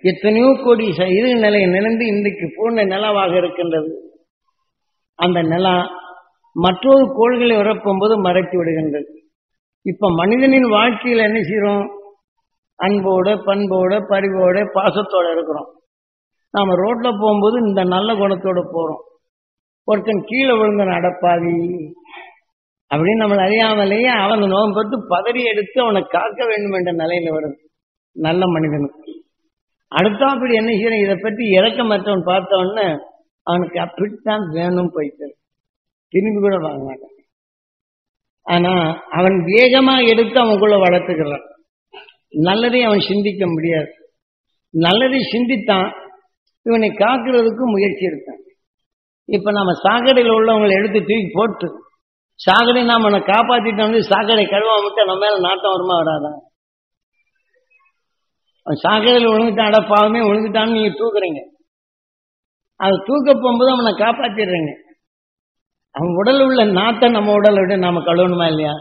எத்தனையோ கோடி இரு நிலை நிலந்து இன்றைக்கு பூர்ண நிலவாக இருக்கின்றது. அந்த நிலா மற்றொரு கோள்களை உரப்பும்போது மறைத்து விடுகின்றது. இப்ப மனிதனின் வாழ்க்கையில் என்ன செய்யறோம்? அன்போட பண்போட பரிவோட பாசத்தோட இருக்கிறோம். நாம ரோட்ல போகும்போது இந்த நல்ல குணத்தோட போறோம். ஒருத்தன் கீழே விழுந்த நடப்பாதி அப்படின்னு நம்மளை அறியாமலேயே அவன் நோகம் பார்த்து பதறி எடுத்து அவனை காக்க வேண்டும் என்ற நிலையில வருது நல்ல மனிதனுக்கு. அடுத்தா அப்படி என்ன செய்யணும்? இதை பற்றி இறக்கமற்றவன் பார்த்தவொன்னு அவனுக்கு அப்படித்தான் வேணும் போயிட்டு திரும்பி கூட வாங்க மாட்டான். ஆனா அவன் வேகமா எடுத்து அவனுக்குள்ள வளர்த்துக்கிறான். நல்லதை அவன் சிந்திக்க முடியாது. நல்லதை சிந்தித்தான் இவனை காக்கிறதுக்கு முயற்சி எடுத்தான். இப்ப நம்ம சாக்கடையில் உள்ளவங்களை எடுத்து தூக்கி போட்டு சாக்கடை நாம அவனை காப்பாத்திட்டோம், சாக்கடை கழுவா விட்டு நம்ம மேல நாட்டம் வருமா வராதான்? அவன் சாக்கடையில் விழுந்துட்டான், அடப்பாவமே விழுந்துட்டான்னு நீங்க தூக்குறீங்க. அதை தூக்க போகும்போது அவனை காப்பாத்திடுறீங்க. அவன் உடல் உள்ள நாட்டை நம்ம உடலை விட நாம கழுவணுமா இல்லையா?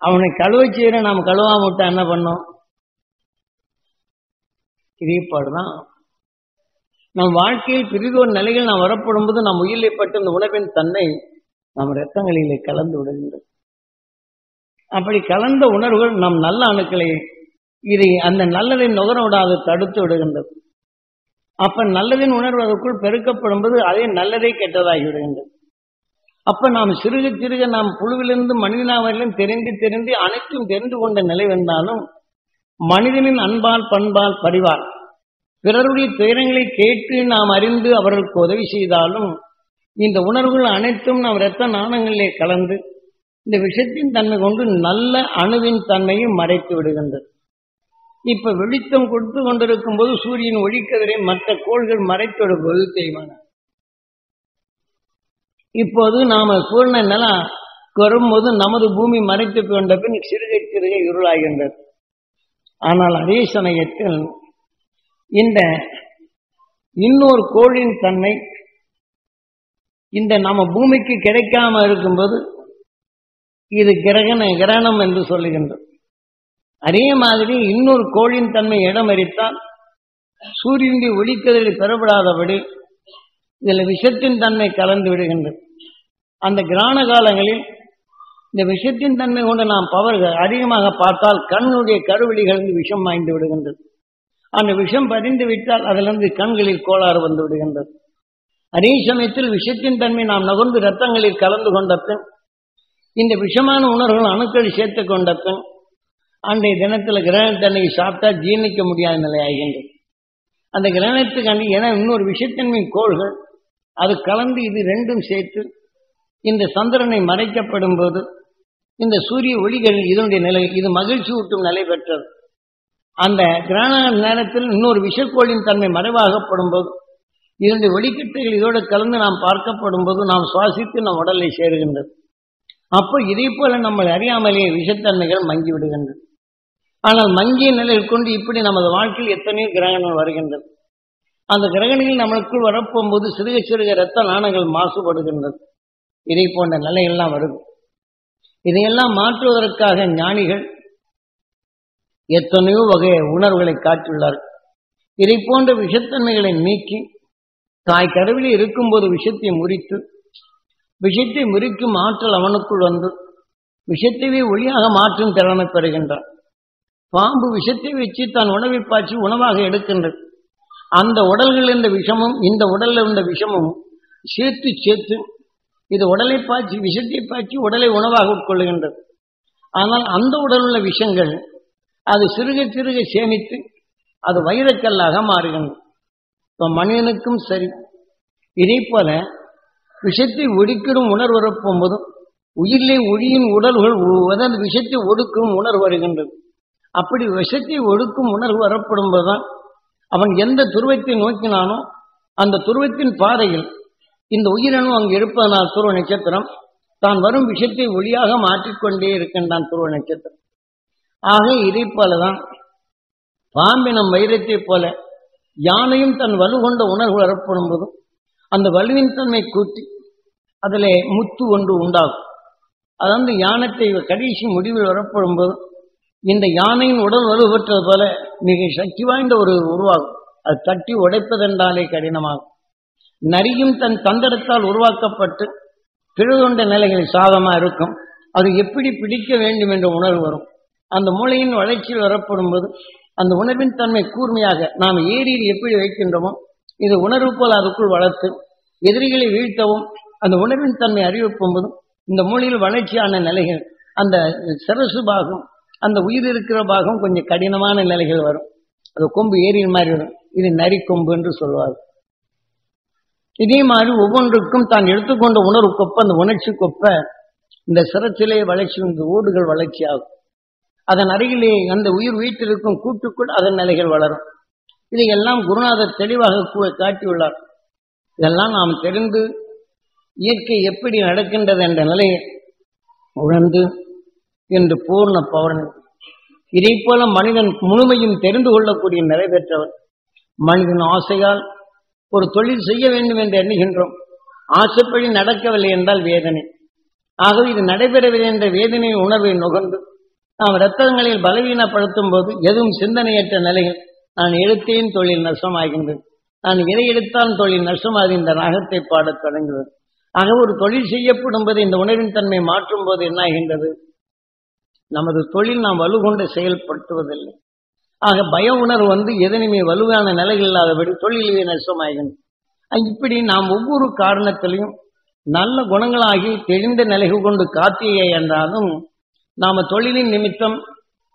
அவனை கழுவ செய்யற நாம கழுவாம விட்டா என்ன பண்ணோம்? இதே பாடுதான் நம் வாழ்க்கையில் பிரிதோர் நிலைகள் நாம் வரப்படும் போது நம் உயிரில் பட்டு இந்த உணவின் தன்மை நம் இரத்தங்களிலே கலந்து விடுகின்றது. அப்படி கலந்த உணர்வுகள் நம் நல்ல அணுக்களை இதை அந்த நல்லதை நுகர விடாது தடுத்து விடுகின்றது. அப்ப நல்லதின் உணர்வு அதற்குள் பெருக்கப்படும் போது அதே நல்லதே கெட்டதாகி விடுகின்றது. அப்ப நாம் சிறுக சிறுக நாம் புழுவிலிருந்து மனிதனாவிலும் தெரிந்து அனைத்தும் தெரிந்து கொண்ட நிலை வந்தாலும் மனிதனின் அன்பால் பண்பால் பரிவால் பிறருடைய துயரங்களை கேட்டு நாம் அறிந்து அவர்களுக்கு உதவி செய்தாலும் இந்த உணர்வுகள் அனைத்தும் நாம் இரத்த நாணங்களிலே கலந்து இந்த விஷத்தின் தன்மை கொண்டு நல்ல அணுவின் தன்மையை மறைத்து விடுகின்றது. இப்ப வெளிச்சம் கொடுத்து கொண்டிருக்கும் போது சூரியன் ஒளிக்கதிரை மற்ற கோள்கள் மறைத்து விடுவது செய்வான. இப்போது நாம பூர்ண நிலா வரும்போது நமது பூமி மறைத்து கொண்ட பின் சிறுகை சிறுகை இருளாகின்றது. ஆனால் அதே சமயத்தில் இந்த இன்னொரு கோளின் தன்மை இந்த நம்ம பூமிக்கு கிடைக்காம இருக்கும்போது இது கிரகணம் என்று சொல்லுகின்றது. அதே மாதிரி இன்னொரு கோளின் தன்மை இடம் அறித்தால் சூரியனுடைய ஒளிக்கதிரை பெறப்படாதபடி இதில் விஷத்தின் தன்மை கலந்து விடுகின்றது. அந்த கிராண காலங்களில் இந்த விஷத்தின் தன்மை கொண்டு நாம் பவர்கள் அதிகமாக பார்த்தால் கண்ணுடைய கருவெளிகளிலிருந்து விஷம் வாய்ந்து விடுகின்றது. அந்த விஷம் பதிந்து விட்டால் அதிலிருந்து கண்களில் கோளாறு வந்து விடுகின்றது. அதே சமயத்தில் விஷத்தின் தன்மை நாம் நகர்ந்து இரத்தங்களில் கலந்து கொண்ட பின் இந்த விஷமான உணர்வுகள் அணுக்கள் சேர்த்து கொண்ட பின் அன்றைய தினத்தில் கிரகணத்தன்னை சாப்பிட்டா ஜீர்ணிக்க முடியாத நிலை ஆகின்றது. அந்த கிரகணத்துக்காண்டி என இன்னொரு விஷத்தன்மை கோள்கள் அது கலந்து இது ரெண்டும் சேர்த்து இந்த சந்திரனை மறைக்கப்படும் போது இந்த சூரிய ஒளிகள் இதனுடைய நிலை இது மகிழ்ச்சி ஊட்டும் நிலை பெற்றது. அந்த கிரகண நேரத்தில் இன்னொரு விஷக்கோளின் தன்மை மறைவாகப்படும் போது இதனுடைய ஒளிக்கட்டைகள் இதோடு கலந்து நாம் பார்க்கப்படும் போது நாம் சுவாசித்து நம் உடலை சேருகின்றது. அப்போ இதே போல நம்மளை அறியாமலேயே விஷத்தன்மைகள் மங்கி விடுகின்றது. ஆனால் மங்கிய நிலையில் கொண்டு இப்படி நமது வாழ்க்கையில் எத்தனையோ கிரகணங்கள் வருகின்றது. அந்த கிரகணிகள் நம்மளுக்குள் வரப்போகும்போது சிறுக சிறுக இரத்த நாணங்கள் மாசுபடுகின்றது. இதை போன்ற நிலையெல்லாம் வருது. இதையெல்லாம் மாற்றுவதற்காக ஞானிகள் எத்தனையோ வகை உணர்வுகளை காட்டியுள்ளார்கள். இதை போன்ற விஷத்தன்மைகளை நீக்கி தாய் கருவிலே இருக்கும்போது விஷத்தை முறித்து விஷத்தை முறிக்கும் ஆற்றல் அவனுக்குள் வந்து விஷத்தையே ஒளியாக மாற்றும் திறனை பெறுகின்றான். பாம்பு விஷத்தை வச்சு தான் உணவை பாய்ச்சி உணவாக எடுக்கின்றது. அந்த உடல்கள் இருந்த விஷமும் இந்த உடலில் இருந்த விஷமும் சேர்த்து இது உடலை பாய்ச்சி விஷத்தை பாய்ச்சி உடலை உணவாக உட்கொள்ளுகின்றது. ஆனால் அந்த உடல் உள்ள விஷங்கள் அது சிறுக சிறுக சேமித்து அது வைரக்கல்லாக மாறுகின்றது. இப்போ மனிதனுக்கும் சரி இதே போல விஷத்தை ஒடுக்கிடும் உணர்வு வரப்போகும்போதும் உயிரிலே ஒளியின் உடல்கள் விஷத்தை ஒடுக்கும் உணர்வு வருகின்றது. அப்படி விஷத்தை ஒடுக்கும் உணர்வு வரப்படும் போதுதான் அவன் எந்த துருவத்தை நோக்கினானோ அந்த துருவத்தின் பாதையில் இந்த உயிரணு அங்கு இருப்பதனால் துருவ நட்சத்திரம் தான் வரும் விஷத்தை ஒளியாக மாற்றிக்கொண்டே இருக்கின்றான் துருவ நட்சத்திரம். ஆக இதை போலதான் பாம்பினம் வைரத்தை போல யானையும் தன் வலு கொண்ட உணர்வு வரப்படும் போதும் அந்த வலுவின் தன்மை கூட்டி அதில் முத்து ஒன்று உண்டாகும். அதாவது யானத்தை கடைசி முடிவில் வரப்படும் போது இந்த யானையின் உடல் வலு பெற்றது போல மிக சக்தி வாய்ந்த ஒரு உருவாகும். அது தட்டி உடைப்பதென்றாலே கடினமாகும். நரியும் தன் தந்திரத்தால் உருவாக்கப்பட்டு பிறதொண்ட நிலைகளில் சாதமா இருக்கும். அது எப்படி பிடிக்க வேண்டும் என்ற உணர்வு வரும். அந்த மூளையின் வளர்ச்சியில் வரப்படும் போது அந்த உணர்வின் தன்மை கூர்மையாக நாம் ஏரியில் எப்படி வைக்கின்றோமோ இது உணர்வு போல் அதுக்குள் வளர்த்து எதிரிகளை வீழ்த்தவும் அந்த உணர்வின் தன்மை அறிவிக்கும் போதும் இந்த மூளையில் வளர்ச்சியான நிலைகள் அந்த சரசு பாகம் அந்த உயிர் இருக்கிற பாகம் கொஞ்சம் கடினமான நிலைகள் வரும். அது கொம்பு ஏரியின் மாதிரி வரும். இது நரி கொம்பு என்று சொல்வார். இதே மாதிரி ஒவ்வொன்றுக்கும் தான் எடுத்துக்கொண்ட உணர்வு கொப்ப அந்த உணர்ச்சி கொப்ப இந்த சிரத்திலே வளர்ச்சி இந்த ஓடுகள் வளர்ச்சி ஆகும். அதன் அருகிலே அந்த உயிர் வீட்டிற்கும் கூட்டுக்குள் அதன் நிலைகள் வளரும். இதையெல்லாம் குருநாதர் தெளிவாக காட்டியுள்ளார். இதெல்லாம் நாம் தெரிந்து இயற்கை எப்படி நடக்கின்றது என்ற நிலையை உணர்ந்து என்று பூர்ண பௌர்ணமி. இதை போல மனிதன் முழுமையும் தெரிந்து கொள்ளக்கூடிய நிலை பெற்றவர். மனிதன் ஆசையால் ஒரு தொழில் செய்ய வேண்டும் என்று எண்ணுகின்றோம். ஆசைப்படி நடக்கவில்லை என்றால் வேதனை. ஆகவே இது நடைபெறவில்லை என்ற வேதனை உணர்வை நுகர்ந்து நாம் இரத்தங்களில் பலவீனப்படுத்தும் போது எதுவும் சிந்தனையற்ற நிலையில் நான் எடுத்தேன் தொழில் நஷ்டமாகின்றது, நான் எதை எடுத்தால் தொழில் நஷ்டமாகி இந்த ராகத்தை பாடத் தொடங்குகிறது. ஆக ஒரு தொழில் செய்யப்படும் போது இந்த உணர்வின் தன்மை மாற்றும் போது என்ன ஆகின்றது? நமது தொழில் நாம் வலுகொண்டு செயல்படுத்துவதில்லை. ஆக பய உணர்வு எதனுமே வலுவான நிலையில் இல்லாதபடி தொழிலே நஷ்டமாகின்றது. இப்படி நாம் ஒவ்வொரு காரணத்திலையும் நல்ல குணங்களாகி தெரிந்த நிலைகள் கொண்டு காத்தியே என்றாலும் நாம தொழிலின் நிமித்தம்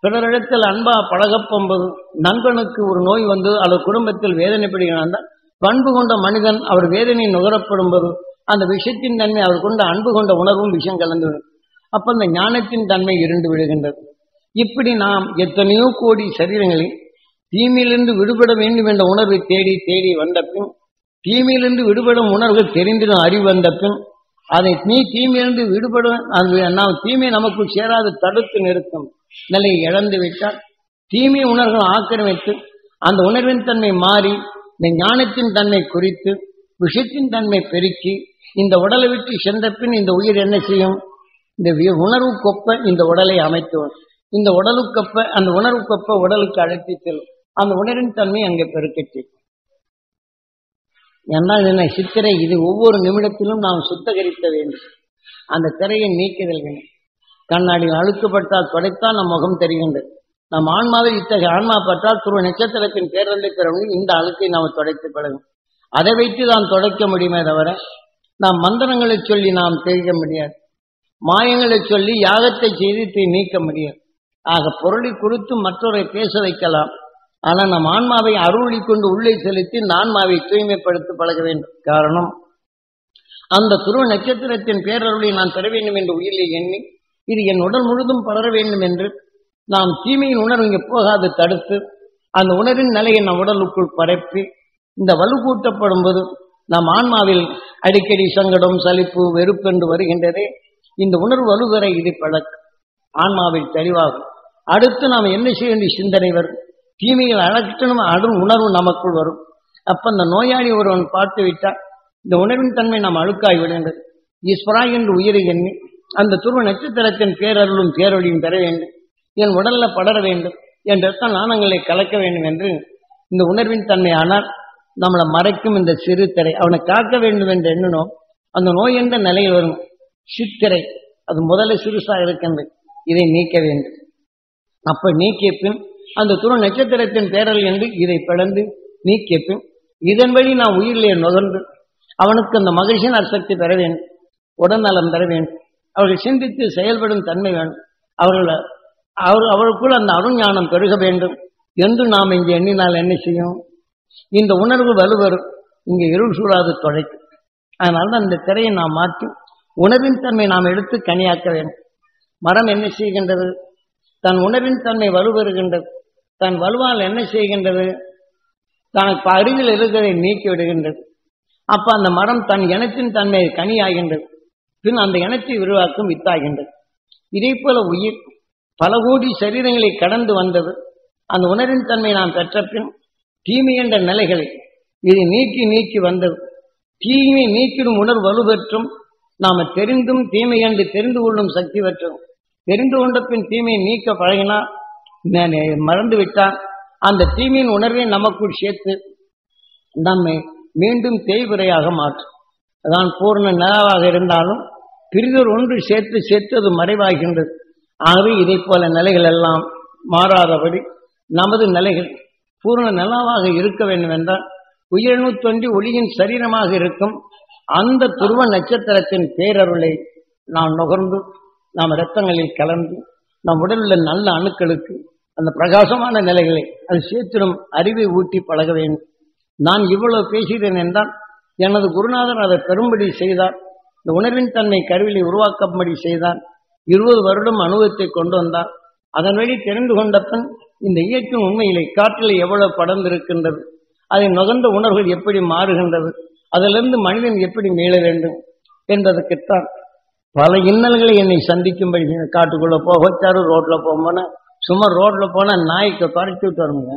பிறரிடத்தில் அன்பா பழகப்போது நண்பனுக்கு ஒரு நோய் அல்லது குடும்பத்தில் வேதனைப்படுகிறான், பண்பு கொண்ட மனிதன் அவர் வேதனை நுகரப்படும் போது அந்த விஷயத்தின் தன்மை அவர் கொண்ட அன்பு கொண்ட உணர்வும் விஷயம் கலந்துவிடும். அப்ப அந்த ஞானத்தின் தன்மை இருண்டு விடுகின்றது. இப்படி நாம் எத்தனையோ கோடி சரீரங்களில் தீமையிலிருந்து விடுபட வேண்டும் என்ற உணர்வை தேடி தேடி வந்த பின் தீமையிலிருந்து விடுபடும் உணர்வுகள் தெரிந்திடும் அறிவு வந்த பின் அதை நீ தீமையிலிருந்து விடுபடும் நாம் தீமை நமக்குள் சேராது தடுத்து நிறுத்தும் நிலையை இழந்து விட்டால் தீமை உணர்வுகள் ஆக்கிரமித்து அந்த உணர்வின் தன்மை மாறி இந்த ஞானத்தின் தன்மை குறித்து விஷயத்தின் தன்மை பெருக்கி இந்த உடலை விட்டு சென்ற பின் இந்த உயிர் என்ன செய்யும்? இந்த உணர்வு கொப்ப இந்த உடலை அமைத்துவோம். இந்த உடலுக்கொப்ப அந்த உணர்வு கொப்ப உடலுக்கு அழைத்து செல்லும். அந்த உணர்வின் தன்மை அங்கே பெருக்கச்சு. என்றால் என்ன சித்திரை இது ஒவ்வொரு நிமிடத்திலும் நாம் சுத்தகரிக்க வேண்டும். அந்த திரையை நீக்குதல் வேண்டும். கண்ணாடியில் அழுக்கப்பட்டால் துடைத்தால் நம் முகம் தெரிகின்றது. நம் ஆன்மாவில் இத்தகைய ஆன்மா பற்றால் துருவ நட்சத்திரத்தின் பேரலை பெற முடியும். இந்த அழுக்கை நாம் துடைத்து பழகும். அதை வைத்து நாம் துடைக்க முடியுமே தவிர நாம் மந்திரங்களை சொல்லி நாம் தெரிவிக்க முடியாது. மாயங்களை சொல்லி யாகத்தை செய்து நீக்க முடியாது. ஆக பொருளை கொடுத்து மற்றவரை பேச வைக்கலாம். ஆனால் நம் ஆன்மாவை அருளி கொண்டு உள்ளே செலுத்தி ஆன்மாவை தூய்மைப்படுத்தி பழக வேண்டும். காரணம் அந்த துருவ நட்சத்திரத்தின் பேரருளை நான் பெற வேண்டும் என்று உயிரை எண்ணி இது என் உடல் முழுதும் பலர வேண்டும் என்று நாம் தீமையின் உணர்வு இங்கே போகாது தடுத்து அந்த உணர்வின் நிலையை நம் உடலுக்குள் பரப்பி இந்த வலு கூட்டப்படும் போது நம் ஆன்மாவில் அடிக்கடி சங்கடம் சலிப்பு வெறுப்பு என்று வருகின்றதே இந்த உணர்வு வலுவர இதை பழக்கம் ஆன்மாவில் தெளிவாகும். அடுத்து நாம் என்ன செய்ய வேண்டிய சிந்தனை வரும். தீமைகள் அழகற்றணும் அடும் உணர்வு நமக்குள் வரும். அப்ப அந்த நோயாளி ஒருவன் பார்த்து விட்டால் இந்த உணர்வின் தன்மை நாம் அழுக்காய் விடுகின்றது. ஈஸ்வரா என்று உயிரை எண்ணி அந்த துருவ நட்சத்திரத்தின் பேரருளும் பேரொழியும் பெற வேண்டும், என் உடல்ல படர வேண்டும் என்ற நாணங்களை கலக்க வேண்டும் என்று இந்த உணர்வின் தன்மை. ஆனால் நம்மளை மறைக்கும் இந்த சிறு திரை அவனை காக்க வேண்டும் என்று எண்ணணும். அந்த நோய் என்ற நிலையில் வரும் சித்திரை அது முதல்ல சிறுசா இருக்கின்றது. இதை நீக்க வேண்டும். அப்ப நீக்கிய பின் அந்த துருவ நட்சத்திரத்தின் பேரல் என்று இதை பிளந்து நீக்கிய பின் இதன் வழி நாம் உயிரிலே நுகர்ந்து அவனுக்கு அந்த மகிழ்ச்சியின் அசக்தி பெற வேண்டும், உடல்நலம் பெற வேண்டும், அவர்கள் சிந்தித்து செயல்படும் தன்மை வேண்டும், அவர்களுக்குள் அந்த அருஞானம் பெருக வேண்டும் என்று நாம் இங்கே எண்ணினால் என்ன செய்யும்? இந்த உணர்வு வலுவரும் இங்கே இருள் சூழாது தொலைக்கும். அதனால்தான் இந்த திரையை நாம் மாற்றி உணர்வின் தன்மை நாம் எடுத்து கனியாக்க வேண்டும். மரம் என்ன செய்கின்றது? தன் உணர்வின் தன்மை வலுவருகின்றது. தன் வலுவால் என்ன செய்கின்றது? தனக்கு அருகில் இருக்கிறதை நீக்கி விடுகின்றது. அப்ப அந்த மரம் தன் இனத்தின் தன்மை கனியாகின்றது. பின் அந்த இனத்தை விரிவாக்கும் வித்தாகின்றது. இதே போல உயிர் பல கோடி சரீரங்களை கடந்து வந்தது. அந்த உணர்வின் தன்மை நாம் பெற்ற பின் தீமை என்ற நிலைகளை இதை நீக்கி நீக்கி வந்தது. தீமை நீக்கிடும் உணர்வு வலுப்பெற்றும் நாம தெரிந்தும் தீமை என்று தெரிந்து கொள்ளும் சக்தி பெற்றோம். தெரிந்து கொண்ட பின் தீமையை நீக்க பழகினால் மறந்து விட்டால் அந்த தீமையின் உணர்வை நமக்குள் சேர்த்து நம்மை மீண்டும் தேய்விரையாக மாற்றும். அதான் பூர்ண நிலாவாக இருந்தாலும் பிரிதொரு ஒன்று சேர்த்து சேர்த்து அது மறைவாகின்றது. ஆகவே இதை போல நிலைகள் எல்லாம் மாறாதபடி நமது நிலைகள் பூர்ண நிலாவாக இருக்க வேண்டும் என்றால் உயிரணு தோன்றி ஒளியின் சரீரமாக இருக்கும் அந்த துருவ நட்சத்திரத்தின் பேரருளை நாம் நுகர்ந்து நாம் இரத்தங்களில் கலந்து நம் உடலில் உள்ள நல்ல அணுக்களுக்கு அந்த பிரகாசமான நிலைகளை அது சேர்த்திடும் அறிவை ஊட்டி பழக வேண்டும். நான் இவ்வளவு பேசுகிறேன் என்றால் எனது குருநாதர் அதை பெரும்படி செய்தார். இந்த உணர்வின் தன்மை கருவிலை உருவாக்கும்படி செய்தார். 20 வருடம் அனுபவத்தை கொண்டு வந்தார். அதன் வழி தெரிந்து கொண்ட பின் இந்த இயக்கம் உண்மையிலே காற்றிலே எவ்வளவு படர்ந்திருக்கின்றது, அதை நுகர்ந்த உணர்வுகள் எப்படி மாறுகின்றது, அதிலிருந்து மனிதன் எப்படி மீள வேண்டும் என்பதற்குத்தான் பல இன்னல்களை என்னை சந்திக்கும்படி காட்டுக்குள்ள போக வச்சாரு. ரோட்ல போகும்போனா சும்மா ரோட்ல போனா நாய்க்கு துரத்தி விட்டு வருங்க,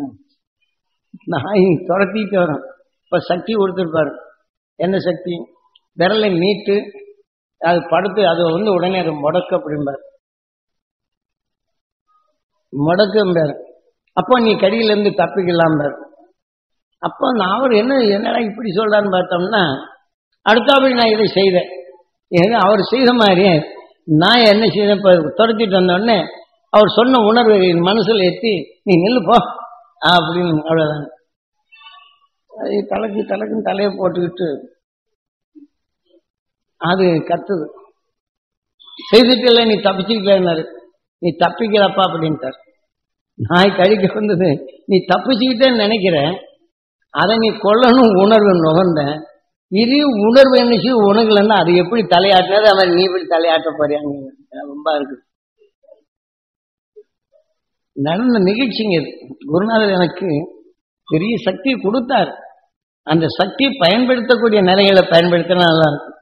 நாய் துரத்திட்டு வரும். இப்ப சக்தி கொடுத்துருப்பாரு. என்ன சக்தி? விரலை நீட்டு அது படுத்து அது உடனே அது முடக்கு அப்படிம்பார், முடக்கும்பார். அப்போ நீ கடியிலிருந்து தப்பிக்கலாம். அப்போ அவர் என்னடா இப்படி சொல்றான்னு பார்த்தோம்னா அடுத்தாப்படி நான் இதை செய்தேன். அவர் செய்த மாதிரி நான் என்ன செய்தேன், இப்போ துரத்திட்டு வந்தோடனே அவர் சொன்ன உணர்வை மனசுல ஏற்றி நீ நில்லு போ அப்படின்னு அவ்வளவுதான். தலைக்குன்னு தலையை போட்டுக்கிட்டு அது கத்துது. செய்துட்டு நீ தப்பிச்சுக்கிட்டேன்னாரு. நீ தப்பிக்கிறப்பா அப்படின்ட்டார். நாய் கழிக்க வந்தது நீ தப்பிச்சுக்கிட்டேன்னு நினைக்கிற, அதை நீ கொல்லணும் உணர்வு நுகர்ந்த. இது உணர்வு என்னச்சு உணர்வுலன்னா அது எப்படி தலையாட்டினது அவன் நீ எப்படி தலையாட்ட போறியாங்க. ரொம்ப இருக்கு நடந்த நிகழ்ச்சிங்க. குருநாதர் எனக்கு பெரிய சக்தி கொடுத்தார். அந்த சக்தி பயன்படுத்தக்கூடிய நிலைகளை பயன்படுத்தினா நல்லா இருக்கும்.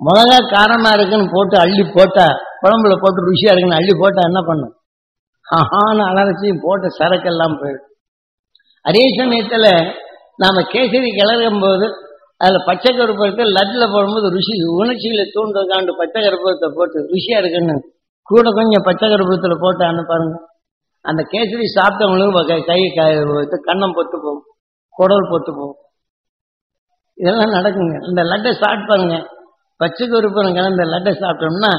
மிளகா காரமா இருக்குன்னு போட்டு அள்ளி போட்டா, குழம்புல போட்டு ருசியா இருக்குன்னு அள்ளி போட்டா என்ன பண்ணும்? அலர்ச்சி போட்ட சரக்கெல்லாம் போயிடும். அதே சமயத்துல நாம கேசரி கிளறும் போது அதுல பச்சை கருப்பத்தை லட்டுல போடும்போது ருசி உணர்ச்சிகளை தூண்டுறதுக்காண்டு பச்சை கருப்பத்தை போட்டு ருசியா இருக்குன்னு கூட கொஞ்சம் பச்சை கருப்பத்துல போட்டு பாருங்க, அந்த கேசரி சாப்பிட்டவங்களுக்கு கை கண்ணம் பொத்து போகும், குடல் பொத்து போகும். இதெல்லாம் நடக்குங்க. இந்த லட்டை சாப்பிட்டு பாருங்க, பச்சை கருப்பம் கலந்த லட்டை சாப்பிட்டோம்னா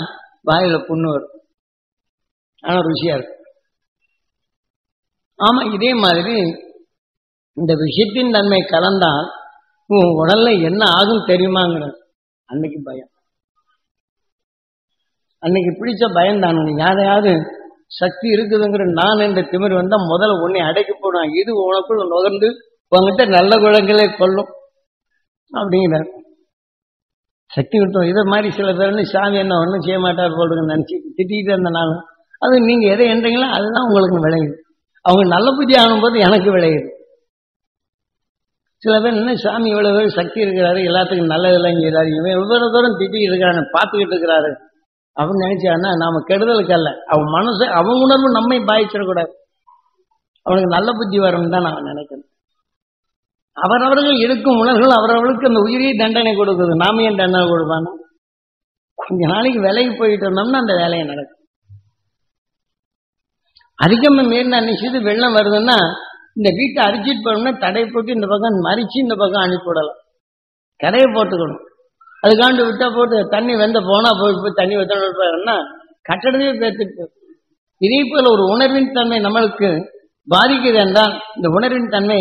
வாயில புண்ணு வரும், ஆனா ருசியா இருக்கும். ஆமா, இதே மாதிரி இந்த விஷயத்தின் தன்மை கலந்தால் உன் உடல்ல என்ன ஆகும் தெரியுமாங்கிறது அன்னைக்கு பயம். அன்னைக்கு பிடிச்ச பயம் தான். யாரையாவது சக்தி இருக்குதுங்கிற நான் என்ற திமிர் வந்தா முதல்ல உன்னை அடைக்க போடுவான். இது உனக்குள் நுகர்ந்து உங்ககிட்ட நல்ல குணங்களை கொள்ளும் அப்படிங்கிறார். சக்தி விட்டோம். இதை மாதிரி சில பேர் சாமி என்ன ஒன்றும் செய்ய மாட்டார் போடுங்க நினைச்சு திட்டிகிட்டு இருந்தனாலும் அது நீங்க எதை என்றீங்களோ அதுதான் உங்களுக்கு விளையுது. அவங்க நல்ல புத்தி ஆகும்போது எனக்கு விளையுது. சில பேர் என்ன சாமி இவ்வளவு பேர் சக்தி இருக்கிறாரு, எல்லாத்துக்கும் நல்லதெல்லாம் செய்யறாரு, இவன் இவ்வளவு தூரம் திட்டிக்கிட்டு இருக்கிறாங்க பார்த்துக்கிட்டு இருக்கிறாரு அப்படின்னு நினைச்சான்னா நாம கெடுதலுக்கு அல்ல, அவன் மனசு அவன் உணர்வு நம்மை பாதிச்சிடக்கூடாது. அவனுக்கு நல்ல புத்தி வரும்னு தான் நான் நினைக்கிறேன். அவரவர்கள் இருக்கும் உணர்வுகள் அவரவர்களுக்கு அந்த உயிரியை தண்டனை கொடுக்குது. நாம ஏன் தண்டனை கொடுப்பானோ? கொஞ்ச நாளைக்கு விலைக்கு போயிட்டு இருந்தோம்னா அந்த வேலையை நடக்கும். அதிகமா மீறின நிச்சயத்து வெள்ளம் வருதுன்னா இந்த வீட்டை அரிச்சிட்டு போனோம்னா தடையை போட்டு இந்த பக்கம் மறிச்சு இந்த பக்கம் அனுப்பிவிடலாம். கரையை போட்டுக்கணும். அதுக்காண்டு விட்டா போட்டு தண்ணி வெந்த போனா போய் தண்ணி வெத்தனா கட்டடத்தையே பேர்த்துட்டு. இதே போல ஒரு உணர்வின் தன்மை நம்மளுக்கு பாதிக்குது என்றால் இந்த உணர்வின் தன்மை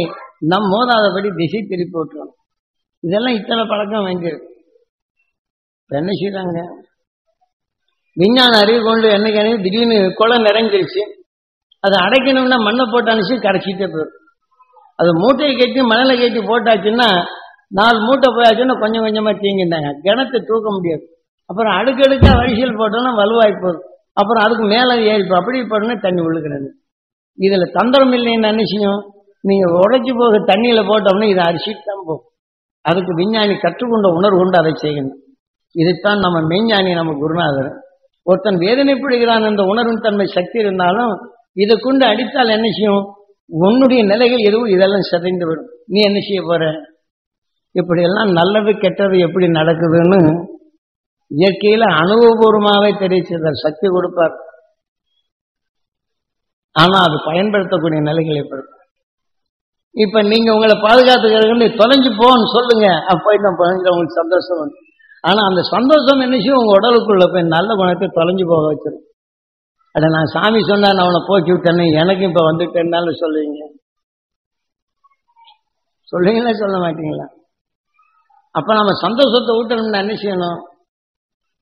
நம் மோதாதபடி திசை திருப்பி விட்டுறோம். இதெல்லாம் இத்தனை பழக்கம் வாங்கியிருக்கு. என்ன செய்யறாங்க? விஞ்ஞான அறிவு கொண்டு என்னைக்கு திடீர்னு குளம் நிறைஞ்சிருச்சு, அதை அடைக்கணும்னா மண்ணை போட்டு அனுப்பிச்சு கரைச்சிட்டே போயிடும். அது மூட்டையை கட்டி மணலை கட்டி போட்டாச்சுன்னா 4 மூட்டை போயாச்சுன்னா கொஞ்சம் கொஞ்சமா தீங்கிட்டாங்க, கிணத்தை தூக்க முடியாது. அப்புறம் அடுக்கடுக்கா வரிசையில் போட்டோம்னா வலுவாய் போகுது. அப்புறம் அதுக்கு மேலே ஏறிப்போம். அப்படி போட்டோன்னா தண்ணி விழுக்கிறது. இதுல தந்திரம் இல்லைன்னு நினைச்சியும் நீங்க உடைச்சு போக தண்ணியில போட்டோம்னா இதை அரிசிட்டு தான் போகும். அதுக்கு விஞ்ஞானி கற்றுக்கொண்ட உணர்வு கொண்டு அதை செய்யணும். இதைத்தான் நம்ம மெய்ஞானி நம்ம குருநாதர். ஒருத்தன் வேதனைப்படுகிறான் என்ற உணர்வின் தன்மை சக்தி இருந்தாலும் இதை கொண்டு அடித்தால் என்ன செய்யும்? உன்னுடைய நிலைகள் எதுவும் இதெல்லாம் சிதைந்து விடும். நீ என்ன செய்ய போற? இப்படியெல்லாம் நல்லது கெட்டது எப்படி நடக்குதுன்னு இயற்கையில அனுபவபூர்வமாகவே தெரிவிச்சதார். சக்தி கொடுப்பார். ஆனா அது பயன்படுத்தக்கூடிய நிலைகள் எப்படி? இப்ப நீங்க உங்களை பாதுகாத்துக்கிறதுன்னு தொலைஞ்சு போன்னு சொல்லுங்க, போயிட்டு உங்களுக்கு சந்தோஷம் வந்து. ஆனா அந்த சந்தோஷம் என்ன செய்யும், உங்க உடலுக்குள்ள போய் நல்ல குணத்தை தொலைஞ்சு போக வச்சிடும். அட நான் சாமி சொன்னா நான் அவனை போக்கி விட்டேன்னு எனக்கு இப்ப வந்துட்டேன்னாலும் சொல்லுவீங்க, சொல்லுவீங்களா சொல்ல மாட்டீங்களா? அப்ப நம்ம சந்தோஷத்தை ஊட்டணும்னா என்ன செய்யணும்,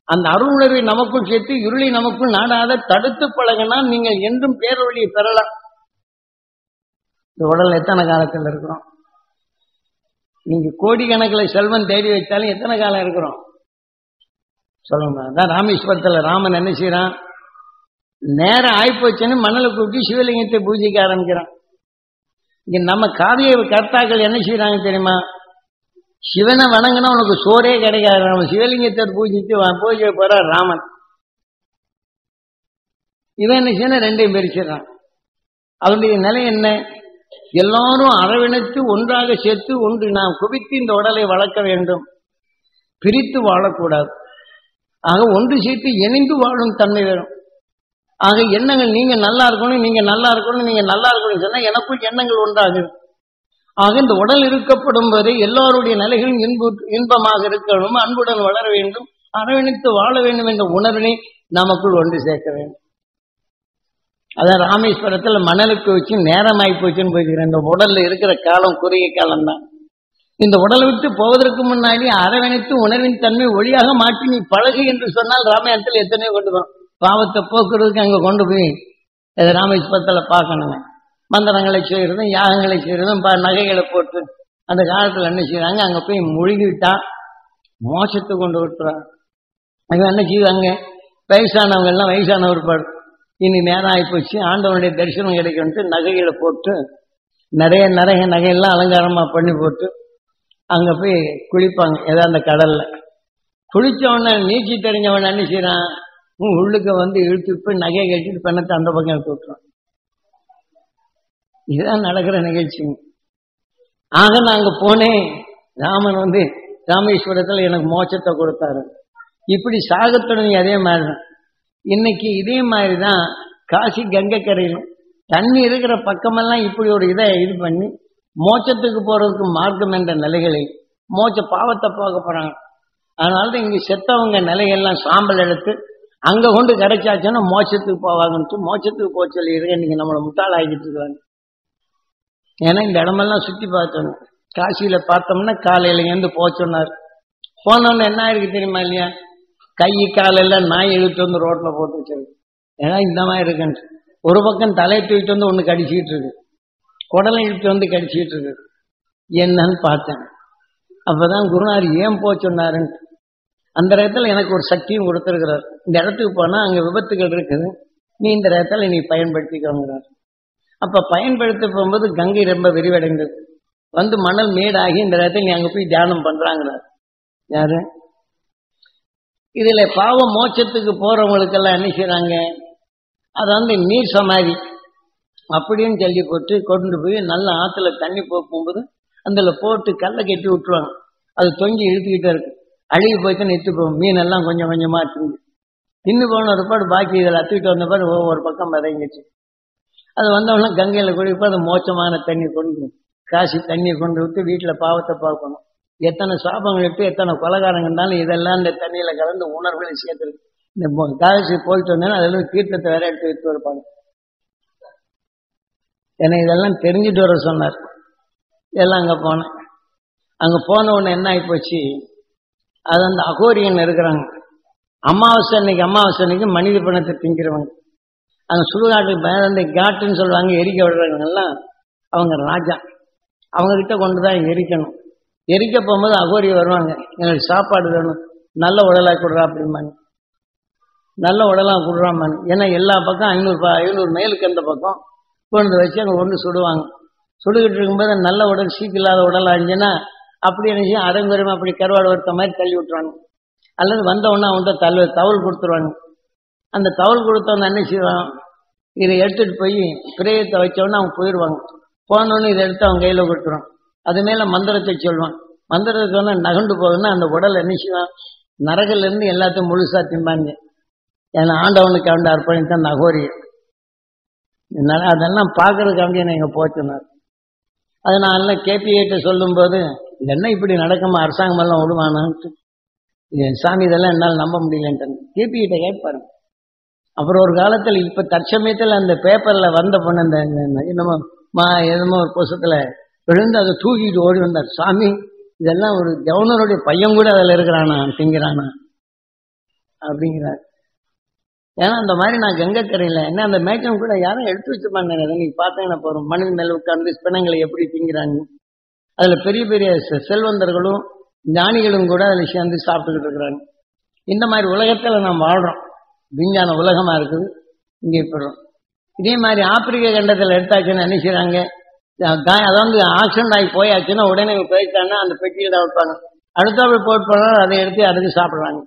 அந்த அருளுணர்வை நமக்குள் சேர்த்து இருளை நமக்குள் நாடாத தடுத்து பழகினா நீங்கள் என்றும் பேரொழியை பெறலாம். இந்த உடல் எத்தனை காலத்தில் இருக்கிறோம்? நீங்க கோடிக்கணக்கில் செல்வம் தேடி வைத்தாலும் எத்தனை காலம் இருக்கிறோம் சொல்லுங்க. அதான் ராமேஸ்வரத்துல ராமன் என்ன செய்யறான், நேரம் ஆயிப்போச்சுன்னு மணலை கூட்டி சிவலிங்கத்தை பூஜைக்க ஆரம்பிக்கிறான். இங்க நம்ம காவிய கர்த்தாக்கள் என்ன செய்யறாங்க தெரியுமா, சிவனை வணங்கினா உனக்கு சோறே கிடைக்காது, நம்ம சிவலிங்கத்தை பூஜித்து பூஜை போற ராமன். இவன் என்ன செய்யணும், ரெண்டையும் பிரிச்சிடறான். அவனுடைய நிலை என்ன, எல்லாரும் அரவணைத்து ஒன்றாக சேர்த்து ஒன்று நாம் குவித்து இந்த உடலை வளர்க்க வேண்டும், பிரித்து வாழக்கூடாது. ஆக ஒன்று சேர்த்து இணைந்து வாழும் தன்மை வேணும். ஆக எண்ணங்கள் நீங்க நல்லா இருக்கணும், நீங்க நல்லா இருக்கணும், நீங்க நல்லா இருக்கணும் சொன்னா எனக்குள் எண்ணங்கள் ஒன்றாகுது. ஆக இந்த உடல் இருக்கப்படும் போது எல்லாருடைய நிலைகளும் இன்பமாக இருக்கணும், அன்புடன் வளர வேண்டும், அரவணைத்து வாழ வேண்டும் என்ற உணர்வினை நமக்குள் ஒன்று சேர்க்க வேண்டும். அதான் ராமேஸ்வரத்துல மணலுக்கு வச்சு நேரமாயி போச்சுன்னு போய்க்கிறேன். இந்த உடல்ல இருக்கிற காலம் குறுகிய காலம் தான். இந்த உடலை விட்டு போவதற்கு முன்னாடி அரவணைத்து உணர்வின் தன்மை ஒளியாக மாற்றி நீ பழகு என்று சொன்னால் ராமாயணத்தில் எத்தனையோ கொண்டு போகும். பாவத்தை போக்குறதுக்கு அங்க கொண்டு போய் ராமேஸ்வரத்துல பார்க்கணுங்க. மந்திரங்களை செய்யறதும் யாகங்களை செய்யறதும் நகைகளை போட்டு அந்த காலத்துல என்ன செய்யறாங்க, அங்க போய் முழுகிவிட்டா மோசத்தை கொண்டு விட்டுறாங்க. அங்க என்ன செய்வாங்க, வயசானவங்க எல்லாம் வயசான ஒருபாடு இனி நேரம் ஆகிப்போச்சு, ஆண்டவனுடைய தரிசனம் கிடைக்கும்ட்டு நகைகளை போட்டு நிறைய நகையெல்லாம் அலங்காரமா பண்ணி போட்டு அங்க போய் குளிப்பாங்க. ஏதாவது அந்த கடல்ல குளிச்சவன நீச்சி தெரிஞ்சவன் என்ன செய்யறான், உள்ளுக்க வந்து இழுத்து போய் நகையை கட்டிட்டு பெண்ணத்தை அந்த பக்கம் எடுத்து விட்டுறான். இதுதான் நடக்கிற நிகழ்ச்சி. ஆக நான் அங்க போனேன், ராமன் வந்து ராமேஸ்வரத்துல எனக்கு மோட்சத்தை கொடுத்தாரு. இப்படி சாகத்துடன் அதே மாதிரிதான் இன்னைக்கு இதே மாதிரிதான் காசி கங்கை கரையில் தண்ணி இருக்கிற பக்கமெல்லாம் இப்படி ஒரு இதை இது பண்ணி மோட்சத்துக்கு போறதுக்கு மார்க்கம் என்ற நிலைகளில் மோட்ச பாவத்தை பார்க்க போறாங்க. அதனாலதான் இங்க செத்தவங்க நிலையெல்லாம் சாம்பல் எடுத்து அங்க கொண்டு கிடைச்சாச்சுன்னா மோட்சத்துக்கு போவாங்கன்ட்டு மோட்சத்துக்கு போக சொல்லி இருக்க இன்னைக்கு நம்மளை முட்டாள் ஆகிட்டு இருக்காங்க. ஏன்னா இந்த இடமெல்லாம் சுத்தி பார்த்தோம். காசியில பார்த்தோம்னா காலையில இருந்து போக சொன்னார். போனோன்னு என்ன ஆயிருக்கு தெரியுமா இல்லையா, கை காலெல்லாம் நாய் இழுத்து வந்து ரோட்ல போட்டு வச்சிருக்கு. ஏன்னா இந்த மாதிரி இருக்குன்ட்டு ஒரு பக்கம் தலையை தூக்கிட்டு வந்து ஒண்ணு கடிச்சிட்டு இருக்கு, குடலை இழுத்து வந்து கடிச்சிட்டு இருக்கு. என்னன்னு பார்த்தேன். அப்பதான் குருநாதர் ஏன் போக சொன்னாருன்ட்டு அந்த இடத்துல எனக்கு ஒரு சக்தியும் கொடுத்துருக்கிறார். இந்த இடத்துக்கு போனா அங்க விபத்துகள் இருக்குது, நீ இந்த இடத்துல நீ பயன்படுத்திக்கிறார். அப்ப பயன்படுத்த போகும்போது கங்கை ரொம்ப விரிவடைந்தது, வந்து மணல் மேடாகி இந்த இடத்துல நீ அங்க போய் தியானம் பண்றாங்கிறார். யாரு இதுல பாவ மோட்சத்துக்கு போறவங்களுக்கெல்லாம் என்ன செய்யறாங்க, அதை வந்து நீர் சமாதி அப்படின்னு சொல்லி போட்டு கொண்டு போய் நல்ல ஆத்துல தண்ணி போகும்போது அதுல போட்டு கல்லை கட்டி விட்டுருவாங்க. அது தொங்கி இழுத்துக்கிட்டே இருக்கு, அழுகி போய்த்து நிறுத்து போகும். மீனெல்லாம் கொஞ்சம் கொஞ்சமா தின்னு தின்னு போன ஒரு பாடு பாக்கி இதில் அத்துக்கிட்டு வந்த பாடு ஒவ்வொரு பக்கம் வதங்கிச்சு. அது வந்தவொடனே கங்கையில குடிப்போ அது மோட்சமான தண்ணி கொண்டு காசி தண்ணியை கொண்டு விட்டு வீட்டுல பாவத்தை பார்க்கணும். எத்தனை சாபங்கள் இட்டு எத்தனை கொலகாரங்கன்னாலும் இதெல்லாம் இந்த தண்ணியில கலந்து உணர்வுகளை சேர்த்துருக்கு. இந்த காசி போயிட்டு வந்தேன்னா அதெல்லாம் தீர்த்தத்தை வேற எடுத்து விட்டு வருப்பாங்க. ஏன்னா இதெல்லாம் தெரிஞ்சுட்டு வர சொன்னார். இதெல்லாம் அங்க போனேன். அங்க போன உடனே என்ன ஆகி போச்சு, அது அந்த அகோரியன் இருக்கிறாங்க. அமாவாசை அன்னைக்கு மனித பணத்தை திங்கிறவங்க. அங்க சுடுகாட்டுக்கு அந்த காட்டுன்னு சொல்லுவாங்க, எரிக்க விடுறவங்க எல்லாம் அவங்க ராஜா. அவங்க கிட்ட கொண்டுதான் எரிக்கணும். எரிக்க போகும்போது அகோரி வருவாங்க, எங்களுக்கு சாப்பாடு வேணும், நல்ல உடலா கொடுறா அப்படிம்பாங்க. நல்ல உடலா கொடுறாமான்னு. ஏன்னா எல்லா பக்கம் 500 மைலுக்கு அந்த பக்கம் கொண்டு வச்சு அங்கே கொண்டு சுடுவாங்க. சுடுகிட்டு இருக்கும்போது நல்ல உடல் சீக்கு இல்லாத உடல் ஆச்சுன்னா அப்படி என்ன அரைங்குறைமா அப்படி கருவாடு வறுத்த மாதிரி தள்ளி விட்டுருவாங்க. அல்லது வந்தவொடனே அவன்கிட்ட தவள் கொடுத்துருவாங்க. அந்த தவள் கொடுத்தவன என்ன செய்வான், இதை எடுத்துட்டு போய் பிரேயத்தை வச்சவொடனே அவங்க போயிடுவாங்க. போனோன்னு இதை எடுத்து அவங்க கையில கொடுத்துருவான். அது மேல மந்திரத்தை சொல்லுவான். மந்திரத்தை சொன்னா நகண்டு போகுதுன்னா அந்த உடல் என்ன செய்வான், நரகில இருந்து எல்லாத்தையும் முழுசா திம்பாங்க. ஏன்னா ஆண்டவனுக்கு அவன் அர்ப்பணித்தான் நகோரி. அதெல்லாம் பார்க்கறதுக்கு அப்படியே எங்க போச்சுனார். அது நான் எல்லாம் கேபிஐட்ட சொல்லும் போது இது என்ன இப்படி நடக்குமா, அரசாங்கம் எல்லாம் விடுவானான்ட்டு, சாமி இதெல்லாம் என்னால் நம்ப முடியலன்ட்டு கேபிஐட்ட கேட்பாரு. அப்புறம் ஒரு காலத்தில் இப்ப தற்சமயத்தில் அந்த பேப்பர்ல வந்த பொண்ணு அந்த என்னமோ எதுமோ ஒரு புசத்துல விழுந்து அதை தூக்கிட்டு ஓடி வந்தார். சாமி இதெல்லாம் ஒரு கவர்னருடைய பையன் கூட அதில் இருக்கிறானா திங்கிறானா அப்படிங்கிறார். ஏன்னா அந்த மாதிரி நான் கங்கைக்கரையில் என்ன அந்த மேய்ச்சம் கூட யாரும் எடுத்து வச்சுப்பாங்க. நீங்க பார்த்தீங்கன்னா போறோம் மனித மேல உட்கார்ந்து பிணங்களை எப்படி திங்கிறாங்க. அதுல பெரிய பெரிய செல்வந்தர்களும் ஞானிகளும் கூட அதில் சேர்ந்து சாப்பிட்டுக்கிட்டு இருக்கிறாங்க. இந்த மாதிரி உலகத்துல நாம் வாழ்றோம். விஞ்ஞான உலகமா இருக்குது இங்கே போடுறோம். இதே மாதிரி ஆப்பிரிக்க கண்டத்தில் எடுத்தாச்சுன்னா என்ன செய்யறாங்க, அதாவது ஆக்சிடென்ட் ஆகி போயாச்சுன்னா உடனே போயிட்டாங்கன்னா அந்த பெட்டியில் தான் வைப்பாங்க. அடுத்தாப்புல போட்டு போனாலும் அதை எடுத்து அதுக்கு சாப்பிடுறாங்க.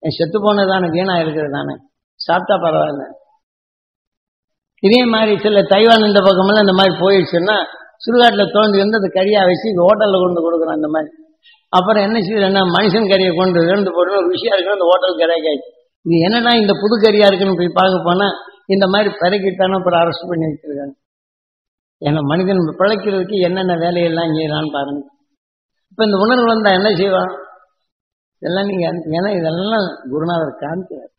செத்து போனது தானே, வீணா இருக்கிறது தானே, சாப்பிட்டா பரவாயில்ல. இதே மாதிரி சில தைவான் இந்த பக்கமெல்லாம் இந்த மாதிரி போயிடுச்சுன்னா சுடுகாட்டில் தோண்டி வந்து அந்த கறியா வச்சு ஹோட்டலில் கொண்டு கொடுக்குறோம். அந்த மாதிரி அப்புறம் என்ன செய்யுதுன்னா மனுஷன் கறியை கொண்டு இருந்து போட்டு ஒரு விஷயம் இருக்குன்னு அந்த ஹோட்டல் கறியாச்சு. இது என்னன்னா இந்த புது கறியா இருக்குன்னு போய் பார்க்க போனா இந்த மாதிரி பிறக்கிட்டானோ அப்புறம் அரெஸ்ட் பண்ணி வச்சிருக்காங்க. ஏன்னா மனிதன் பிழைக்கிறதுக்கு என்னென்ன வேலையெல்லாம் செய்யறான்னு பாருங்க. இப்ப இந்த உணர்வு வந்தா என்ன செய்வான் இதெல்லாம் நீங்க, ஏன்னா இதெல்லாம் குருநாதர் காமிக்கிறார்.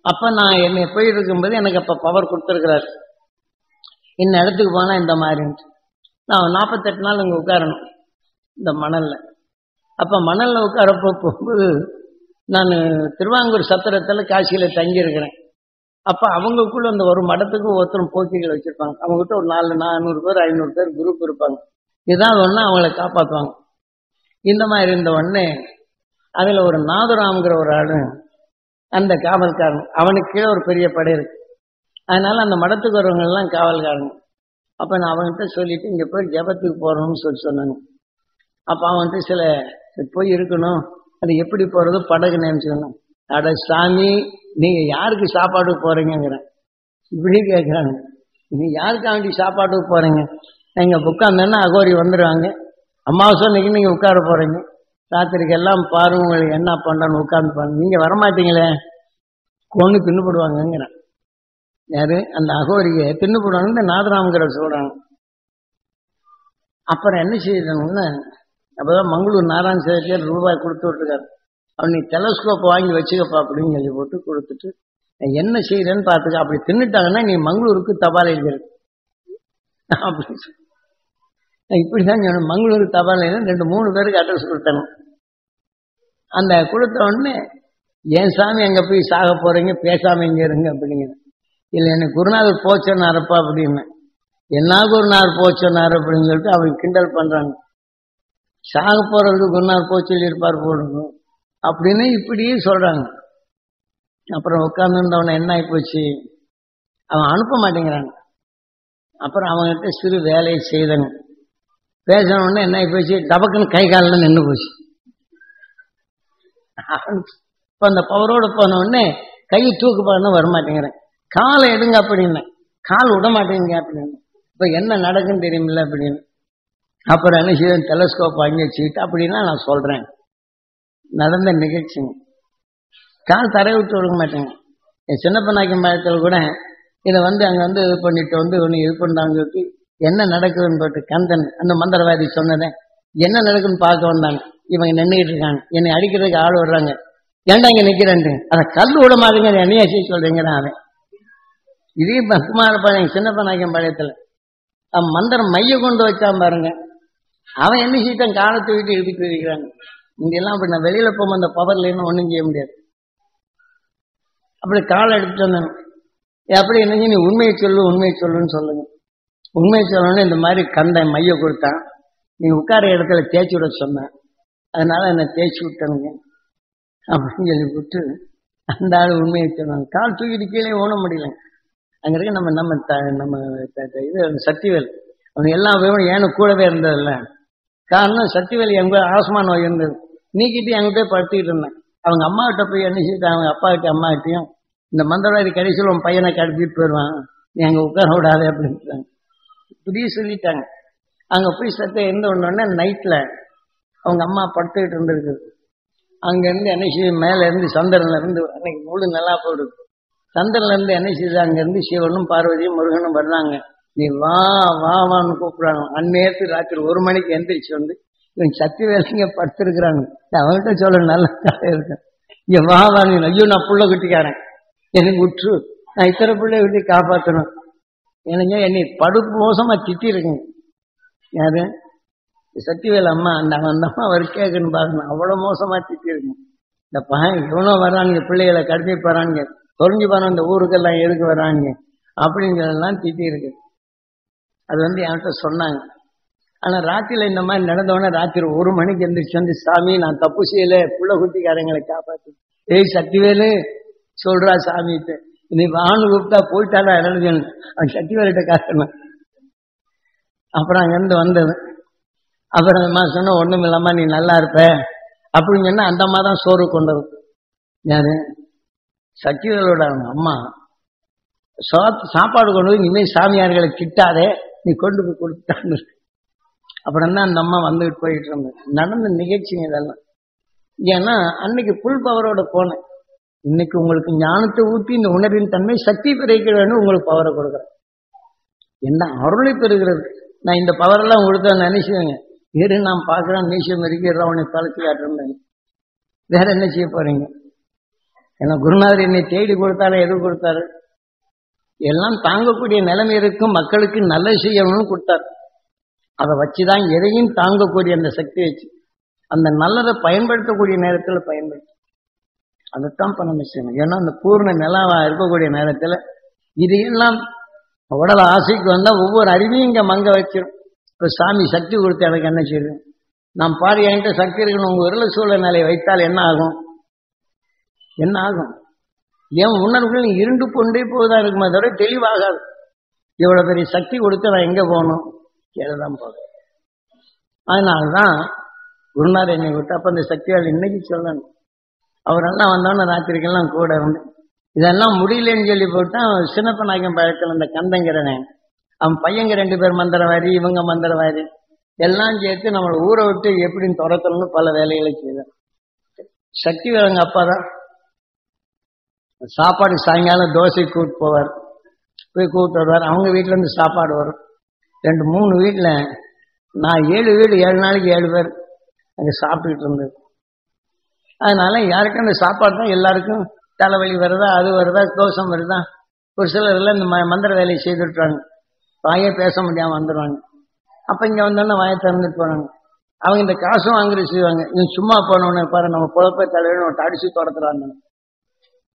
அப்ப நான் என்னை போயிட்டு இருக்கும்போது எனக்கு அப்ப பவர் கொடுத்துருக்கிறார். இந்த இடத்துக்கு போனா இந்த மாதிரி நான் 48 நாள் இங்க உட்காரணும் இந்த மணல்ல. அப்ப மணல்ல உட்காரப்போ போகும்போது நான் திருவாங்கூர் சத்திரத்துல காசியில தங்கி இருக்கிறேன். அப்ப அவங்களுக்குள்ள அந்த ஒரு மடத்துக்கு ஒருத்தரும் போக்கிகள் வச்சிருப்பாங்க. அவங்ககிட்ட ஒரு 400 பேர் 500 பேர் குரூப் இருப்பாங்க. இதான் ஒண்ணு அவங்கள காப்பாற்றுவாங்க. இந்த மாதிரி இருந்த உடனே அதுல ஒரு நாதுராம்ங்கிற ஒரு ஆளு அந்த காவல்காரன், அவனுக்கு கீழே ஒரு பெரிய படை இருக்கு. அதனால அந்த மடத்துக்கு வரவங்க எல்லாம் காவல்காரங்க. அப்ப நான் அவன்கிட்ட சொல்லிட்டு இங்க போய் ஜபத்துக்கு போறோம்னு சொன்னாங்க. அப்ப அவன்கிட்ட சில போய் இருக்கணும், அது எப்படி போறது படகு நினைச்சுக்கணும். அட சாமி நீங்க யாருக்கு சாப்பாட்டுக்கு போறீங்கிறேன். இப்படி கேட்கிறாங்க, நீங்க யாருக்கா வேண்டி சாப்பாட்டுக்கு போறீங்க? நீங்க உட்கார்ந்தேன்னா அகோரி வந்துடுவாங்க. அமாவாசை அன்னைக்கு நீங்க உட்கார போறீங்க, ராத்திரிக்கு எல்லாம் பாருங்க உங்களுக்கு என்ன பண்றான்னு உட்கார்ந்து பாருங்க. நீங்க வரமாட்டீங்களே கொண்டு தின்னுபடுவாங்கிறேன். யாரு அந்த அகோரியை தின்னுபடுவாங்க இந்த நாதராம்கிற சொல்றாங்க. அப்புறம் என்ன செய்யணும்னா அப்பதான் மங்களூர் நாராயண சேகர் ரூபாய் கொடுத்து விட்டுருக்காரு. அவன் நீ டெலஸ்கோப் வாங்கி வச்சுக்கப்பா அப்படின்னு சொல்லி போட்டு கொடுத்துட்டு என்ன செய்யறேன்னு பார்த்துக்க. அப்படி தின்னுட்டாங்கன்னா நீ மங்களூருக்கு தபால் எழுதிருக்கு அப்படின்னு இப்படிதான் சொன்ன. மங்களூருக்கு தபால் எழுதி 2-3 பேருக்கு அட்ரஸ் கொடுத்தணும். அந்த கொடுத்த உடனே என் சாமி அங்க போய் சாக போறீங்க, பேசாம இங்க இருங்க அப்படிங்கிற. இல்லை எனக்கு குருநாதர் போச்சோன்னாருப்பா அப்படின்னு. என்ன குருநாதர் போச்சோன்னாரு அப்படின்னு சொல்லிட்டு அவங்க கிண்டல் பண்றாங்க. சாக போறதுக்கு குருநாதர் போச்சு சொல்லியிருப்பார் போடணும் அப்படின்னு இப்படியே சொல்றாங்க. அப்புறம் உட்கார்ந்துருந்தவன என்ன ஆகி போச்சு, அவன் அனுப்ப மாட்டேங்கிறாங்க. அப்புறம் அவங்ககிட்ட சிறு வேலையை செய்தாங்க. பேசணும்னா என்ன ஆகி போச்சு, டபக்குன்னு கை காலில் நின்று போச்சு. இப்ப அந்த பவரோட போன உடனே கையை தூக்கு பண்ண வரமாட்டேங்கிறேன். காலை எடுங்க அப்படின்னு, கால் விட மாட்டேங்க அப்படின்னு. இப்ப என்ன நடக்குன்னு தெரியுமில்ல அப்படின்னு. அப்புறம் என்ன செய்ய டெலஸ்கோப் வாங்கி வச்சுக்கிட்டு அப்படின்னா நான் சொல்றேன் நடந்த நிகழ்ச்சிங்க. கால் தரையை விட்டு விட மாட்டேங்க. என் சின்னப்பநாயக்கம் பாயத்தில் கூட இதை அங்க இது பண்ணிட்டு ஒன்று இது பண்ணான்னு சொல்லிட்டு என்ன நடக்குதுன்னு போட்டு கந்தன் அந்த மந்திரவாதி சொன்னதை என்ன நடக்குன்னு பார்க்க வந்தாங்க. இவங்க நின்றுகிட்டு இருக்காங்க, என்னை அடிக்கிறதுக்கு ஆள் வர்றாங்க. ஏன்டா இங்க நிக்கிறேன், அதை கல் விட மாதிரிங்க என்னையா செய்ய சொல்றீங்க. அவன் இதே குமாரபாளையம் சின்னப்பநாயக்கம் பாளையத்துல மந்திரம் மைய கொண்டு வச்சான் பாருங்க. அவன் என்ன செய்யிட்டான், காலத்தை விட்டு இழுத்துட்டு இருக்கிறாங்க. இங்க எல்லாம் அப்படி நான் வெளியில போகும்போது அந்த பவர்ல இன்னும் ஒண்ணும் செய்ய முடியாது. அப்படி காலை எடுத்துட்டு வந்தாங்க. அப்படி என்ன நீ உண்மையை சொல்லுன்னு சொல்லுங்க. உண்மையை சொல்லணும்னு இந்த மாதிரி கந்தை மைய கொடுத்தான். நீ உட்கார இடத்துல தேய்ச்சி விட சொன்ன, அதனால என்ன தேய்ச்சி விட்டனுங்க அப்படின்னு சொல்லி விட்டு அந்த ஆள் உண்மையை சொன்னாங்க. கால் தூக்கிட்டு கீழே ஓட முடியல. அங்க இருக்க நம்ம இது சக்திவேல் அவங்க எல்லாம் விவரம் ஏன்னு கூடவே இருந்ததில்ல. காரணம் சக்திவேல் எங்க ஆஸ்மா நோய் இருந்தது, நீக்கிட்டு என்கிட்ட படுத்திக்கிட்டு இருந்தேன். அவங்க அம்மா கிட்ட போய் என்ன செய்யிட்டு அவங்க அப்பா கிட்ட அம்மா கிட்டையும் இந்த மந்திரவாதி கடைசியில் உன் பையனை கடத்திட்டு போயிடுவான், நீ அங்க உட்கார விடாது அப்படின்னு இப்படியே சொல்லிட்டாங்க. அங்க போய் சத்தம் எந்த ஒண்ணு நைட்ல அவங்க அம்மா படுத்துக்கிட்டு இருந்திருக்கு. அங்க இருந்து என்ன செய்ய மேல இருந்து சந்திரன்ல இருந்து அன்னைக்கு முழு நல்லா போடுது. சந்திரன்ல இருந்து என்ன செய்யுது, அங்க இருந்து சிவனும் பார்வதியும் முருகனும் வர்றாங்க. நீ வா வான்னு கூப்பிடுறாங்க. அந்நேரத்துக்கு ராத்திரி 1 மணிக்கு எந்திரிச்சு வந்து இவன் சக்தி வேலைங்க படுத்திருக்கிறாங்க. அவன்கிட்ட சொல்ல நல்ல கதை இருக்கு. இங்க வான்னு, ஐயோ நான் புள்ள குட்டிக்காரன், எனக்கு விட்டுரு, நான் இத்தனை பிள்ளை விட்டு காப்பாற்றணும். எனக்கு என்னை படுப்பு மோசமா திட்டி இருக்குங்க. யாரு? சக்திவேல் அம்மா. அந்த அம்மா அவர் கேட்கணும் பாருங்க, அவ்வளவு மோசமா திட்டி இருக்குங்க. இந்த பையன் இவனோ வரானுங்க, பிள்ளைகளை கடத்தி போறானுங்க, தொலைஞ்சு போன இந்த ஊருக்கெல்லாம் எதுக்கு வரானுங்க அப்படிங்கிறதெல்லாம் திட்டி இருக்கு. அது என்கிட்ட சொன்னாங்க. ஆனா ராத்திரில இந்த மாதிரி நடந்தவொடனே ராத்திரி 1 மணிக்கு எந்திரிச்சு வந்து, சாமி நான் தப்பு செய்யல, புள்ள குட்டிக்காரங்களை காப்பாத்து. ஏய் சக்திவேலு சொல்றா சாமிட்டு, நீ வான்னு கூப்பிட்டா போயிட்டாடா இடம். அவன் சக்திவேலிட்ட காட்டணும். அப்புறம் அங்கிருந்து வந்தது. அப்புறம் அந்த மாதிரி சொன்ன, ஒண்ணும் இல்லாம நீ நல்லா இருப்ப அப்படின்னு சொன்னா, அந்த அம்மா தான் சோறு கொண்டது. யாரு? சக்திவேலோட அம்மா. சாப்பாடு கொண்டு போய், இனிமேல் சாமியார்களை திட்டாதே, நீ கொண்டு போய் கொடுத்தான்னு. அப்புறம் தான் அந்த அம்மா வந்துட்டு போயிட்டு இருந்தேன். நடந்த நிகழ்ச்சிங்க இதெல்லாம். ஏன்னா அன்னைக்கு புல் பவரோட போனேன். இன்னைக்கு உங்களுக்கு ஞானத்தை ஊற்றி இந்த உணர்வின் தன்மை சக்தி பெருக்க வேண்டும், உங்களுக்கு பவரை கொடுக்குறேன். என்ன அருளை பெறுகிறது. நான் இந்த பவரெல்லாம் கொடுத்தா நினைச்சுவேங்க, இரு நான் பார்க்குறேன் மீசியம் இருக்கிற உன்னை பழச்சி காட்டுறேன். வேற என்ன செய்ய போறீங்க? ஏன்னா குருநாதர் என்னை தேடி கொடுத்தாரு. எது கொடுத்தாரு? எல்லாம் தாங்கக்கூடிய நிலைமை இருக்கும், மக்களுக்கு நல்லது செய்யணும்னு கொடுத்தாரு. அதை வச்சுதான் எதையும் தாங்கக்கூடிய அந்த சக்தி வச்சு அந்த நல்லதை பயன்படுத்தக்கூடிய நேரத்தில் பயன்படுத்தும். அதைத்தான் பண்ண செய்யணும். ஏன்னா அந்த பூர்ண நிலாவா இருக்கக்கூடிய நேரத்தில் இது எல்லாம் உடல் ஆசைக்கு வந்தா ஒவ்வொரு அறிவையும் இங்க மங்க வச்சிடும். இப்ப சாமி சக்தி கொடுத்து எனக்கு என்ன செய்யுது? நாம் பாரு, என்கிட்ட சக்தி இருக்கணும், உங்க விரல சூழ்நிலையை வைத்தால் என்ன ஆகும்? என்ன ஆகும்? ஏன் உணர்வுகள் இருண்டு கொண்டே போவதா இருக்குமே தவிர தெளிவாகாது. இவ்வளவு பெரிய சக்தி கொடுத்து நான் எங்க போகணும்? கேள்தான் போகிறேன். அதனால்தான் குருநாதர் என்னை விட்டு அப்ப அந்த சக்தியால் இன்னைக்கு சொல்லணும். அவரெல்லாம் வந்தோன்னு ராத்திரிக்கெல்லாம் கூட இருந்து இதெல்லாம் முடியலன்னு சொல்லி போட்டா, சின்னப்ப நாயகம் பழக்கத்தில் அந்த கந்தங்கிறவன், அவன் பையங்க 2 பேர் மந்திரவாதி, இவங்க மந்திரவாதி, எல்லாம் சேர்த்து நம்மளை ஊரை விட்டு எப்படின்னு துரத்தணும்னு பல வேலைகளை செய்தார். சக்தி வேலைங்க அப்பா தான் சாப்பாடு சாயங்காலம் தோசை கூப்பிட்டு போவார், போய் கூப்பிட்டு வருவார். அவங்க வீட்டுல இருந்து சாப்பாடு வரும். 2-3 வீட்டுல நான் 7 வீடு 7 நாளைக்கு 7 பேர் அங்க சாப்பிட்டுக்கிட்டு இருந்தது. அதனால யாருக்கும் அந்த சாப்பாடு தான் எல்லாருக்கும் தலைவலி வருதா, அது வருதா, தோஷம் வருதா. ஒரு சிலர் எல்லாம் இந்த மந்திர வேலையை செய்துட்டாங்க, வாயே பேச முடியாம வந்துடுவாங்க. அப்ப இங்க வந்தோன்னா வாயை திறந்துட்டு போனாங்க. அவங்க இந்த காசும் வாங்குறது செய்வாங்க. இவன் சும்மா போனோன்னு பாரு, நம்ம குழப்ப தலைவன் அடிச்சு தொடர்த்துறாங்க.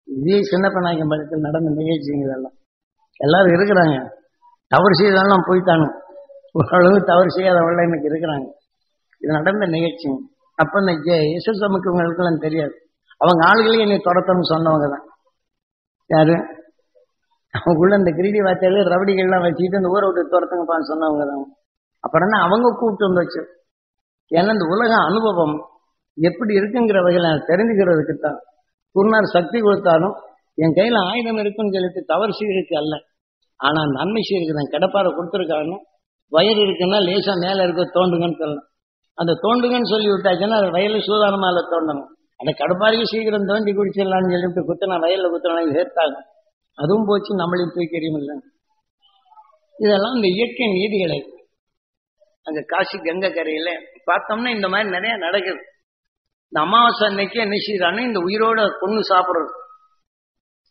இதே சின்னப்ப நாயகம் படத்தில் நடந்த நிகழ்ச்சிங்க இதெல்லாம். எல்லாரும் இருக்கிறாங்க, தவறு செய்தெல்லாம் போயிட்டாங்க, ஓரளவு தவறு செய்யாதவங்கள இன்னைக்கு இருக்கிறாங்க. இது நடந்த நிகழ்ச்சிங்க. அப்ப இந்த எஸ்எஸ் சமக்குவங்களுக்கெல்லாம் தெரியாது. அவங்க ஆளுகளே என்னை தொடர்த்தணும்னு சொன்னவங்க தான். யாரு? அவங்களுக்குள்ள இந்த கிரீடி வார்த்தைகள் ரவடிகள்லாம் வச்சுக்கிட்டு இந்த ஊரை விட்டு துரத்துங்கப்பான்னு சொன்னவங்க தான். அப்புறம் தான் அவங்க கூப்பிட்டு வந்து வச்சு. ஏன்னா இந்த உலக அனுபவம் எப்படி இருக்குங்கிற வகையில் நான் தெரிஞ்சுக்கிறதுக்கு தான் குருநாதர் சக்தி கொடுத்தாலும் என் கையில ஆயுதம் இருக்குன்னு சொல்லிட்டு தவறு செய்யறதுக்கு அல்ல. ஆனா நன்மை செய்யிருக்கிறேன். கடப்பாறை கொடுத்துருக்காங்க, வயர் இருக்குன்னா லேசா மேல இருக்க தோண்டுங்கன்னு சொல்லலாம். அந்த தோண்டுங்கன்னு சொல்லி விட்டாச்சுன்னா அது வயல்ல சூதானமால தோண்டணும். அந்த கடப்பாறையும் சீக்கிரம் தோண்டி குடிச்சிடலான்னு சொல்லிட்டு குத்தினா வயல்ல குத்தினா சேர்த்தாங்க. அதுவும் போச்சு, நம்மளையும் தூக்கி எறியும் இல்லை. இதெல்லாம் இந்த இயற்கை நீதிகளை அங்க காசி கங்கை கரையில பார்த்தோம்னா இந்த மாதிரி நிறைய நடக்குது. இந்த அமாவாசை அன்னைக்கு என்ன செய்யறான்னு இந்த உயிரோட கொண்டு சாப்பிடுறது.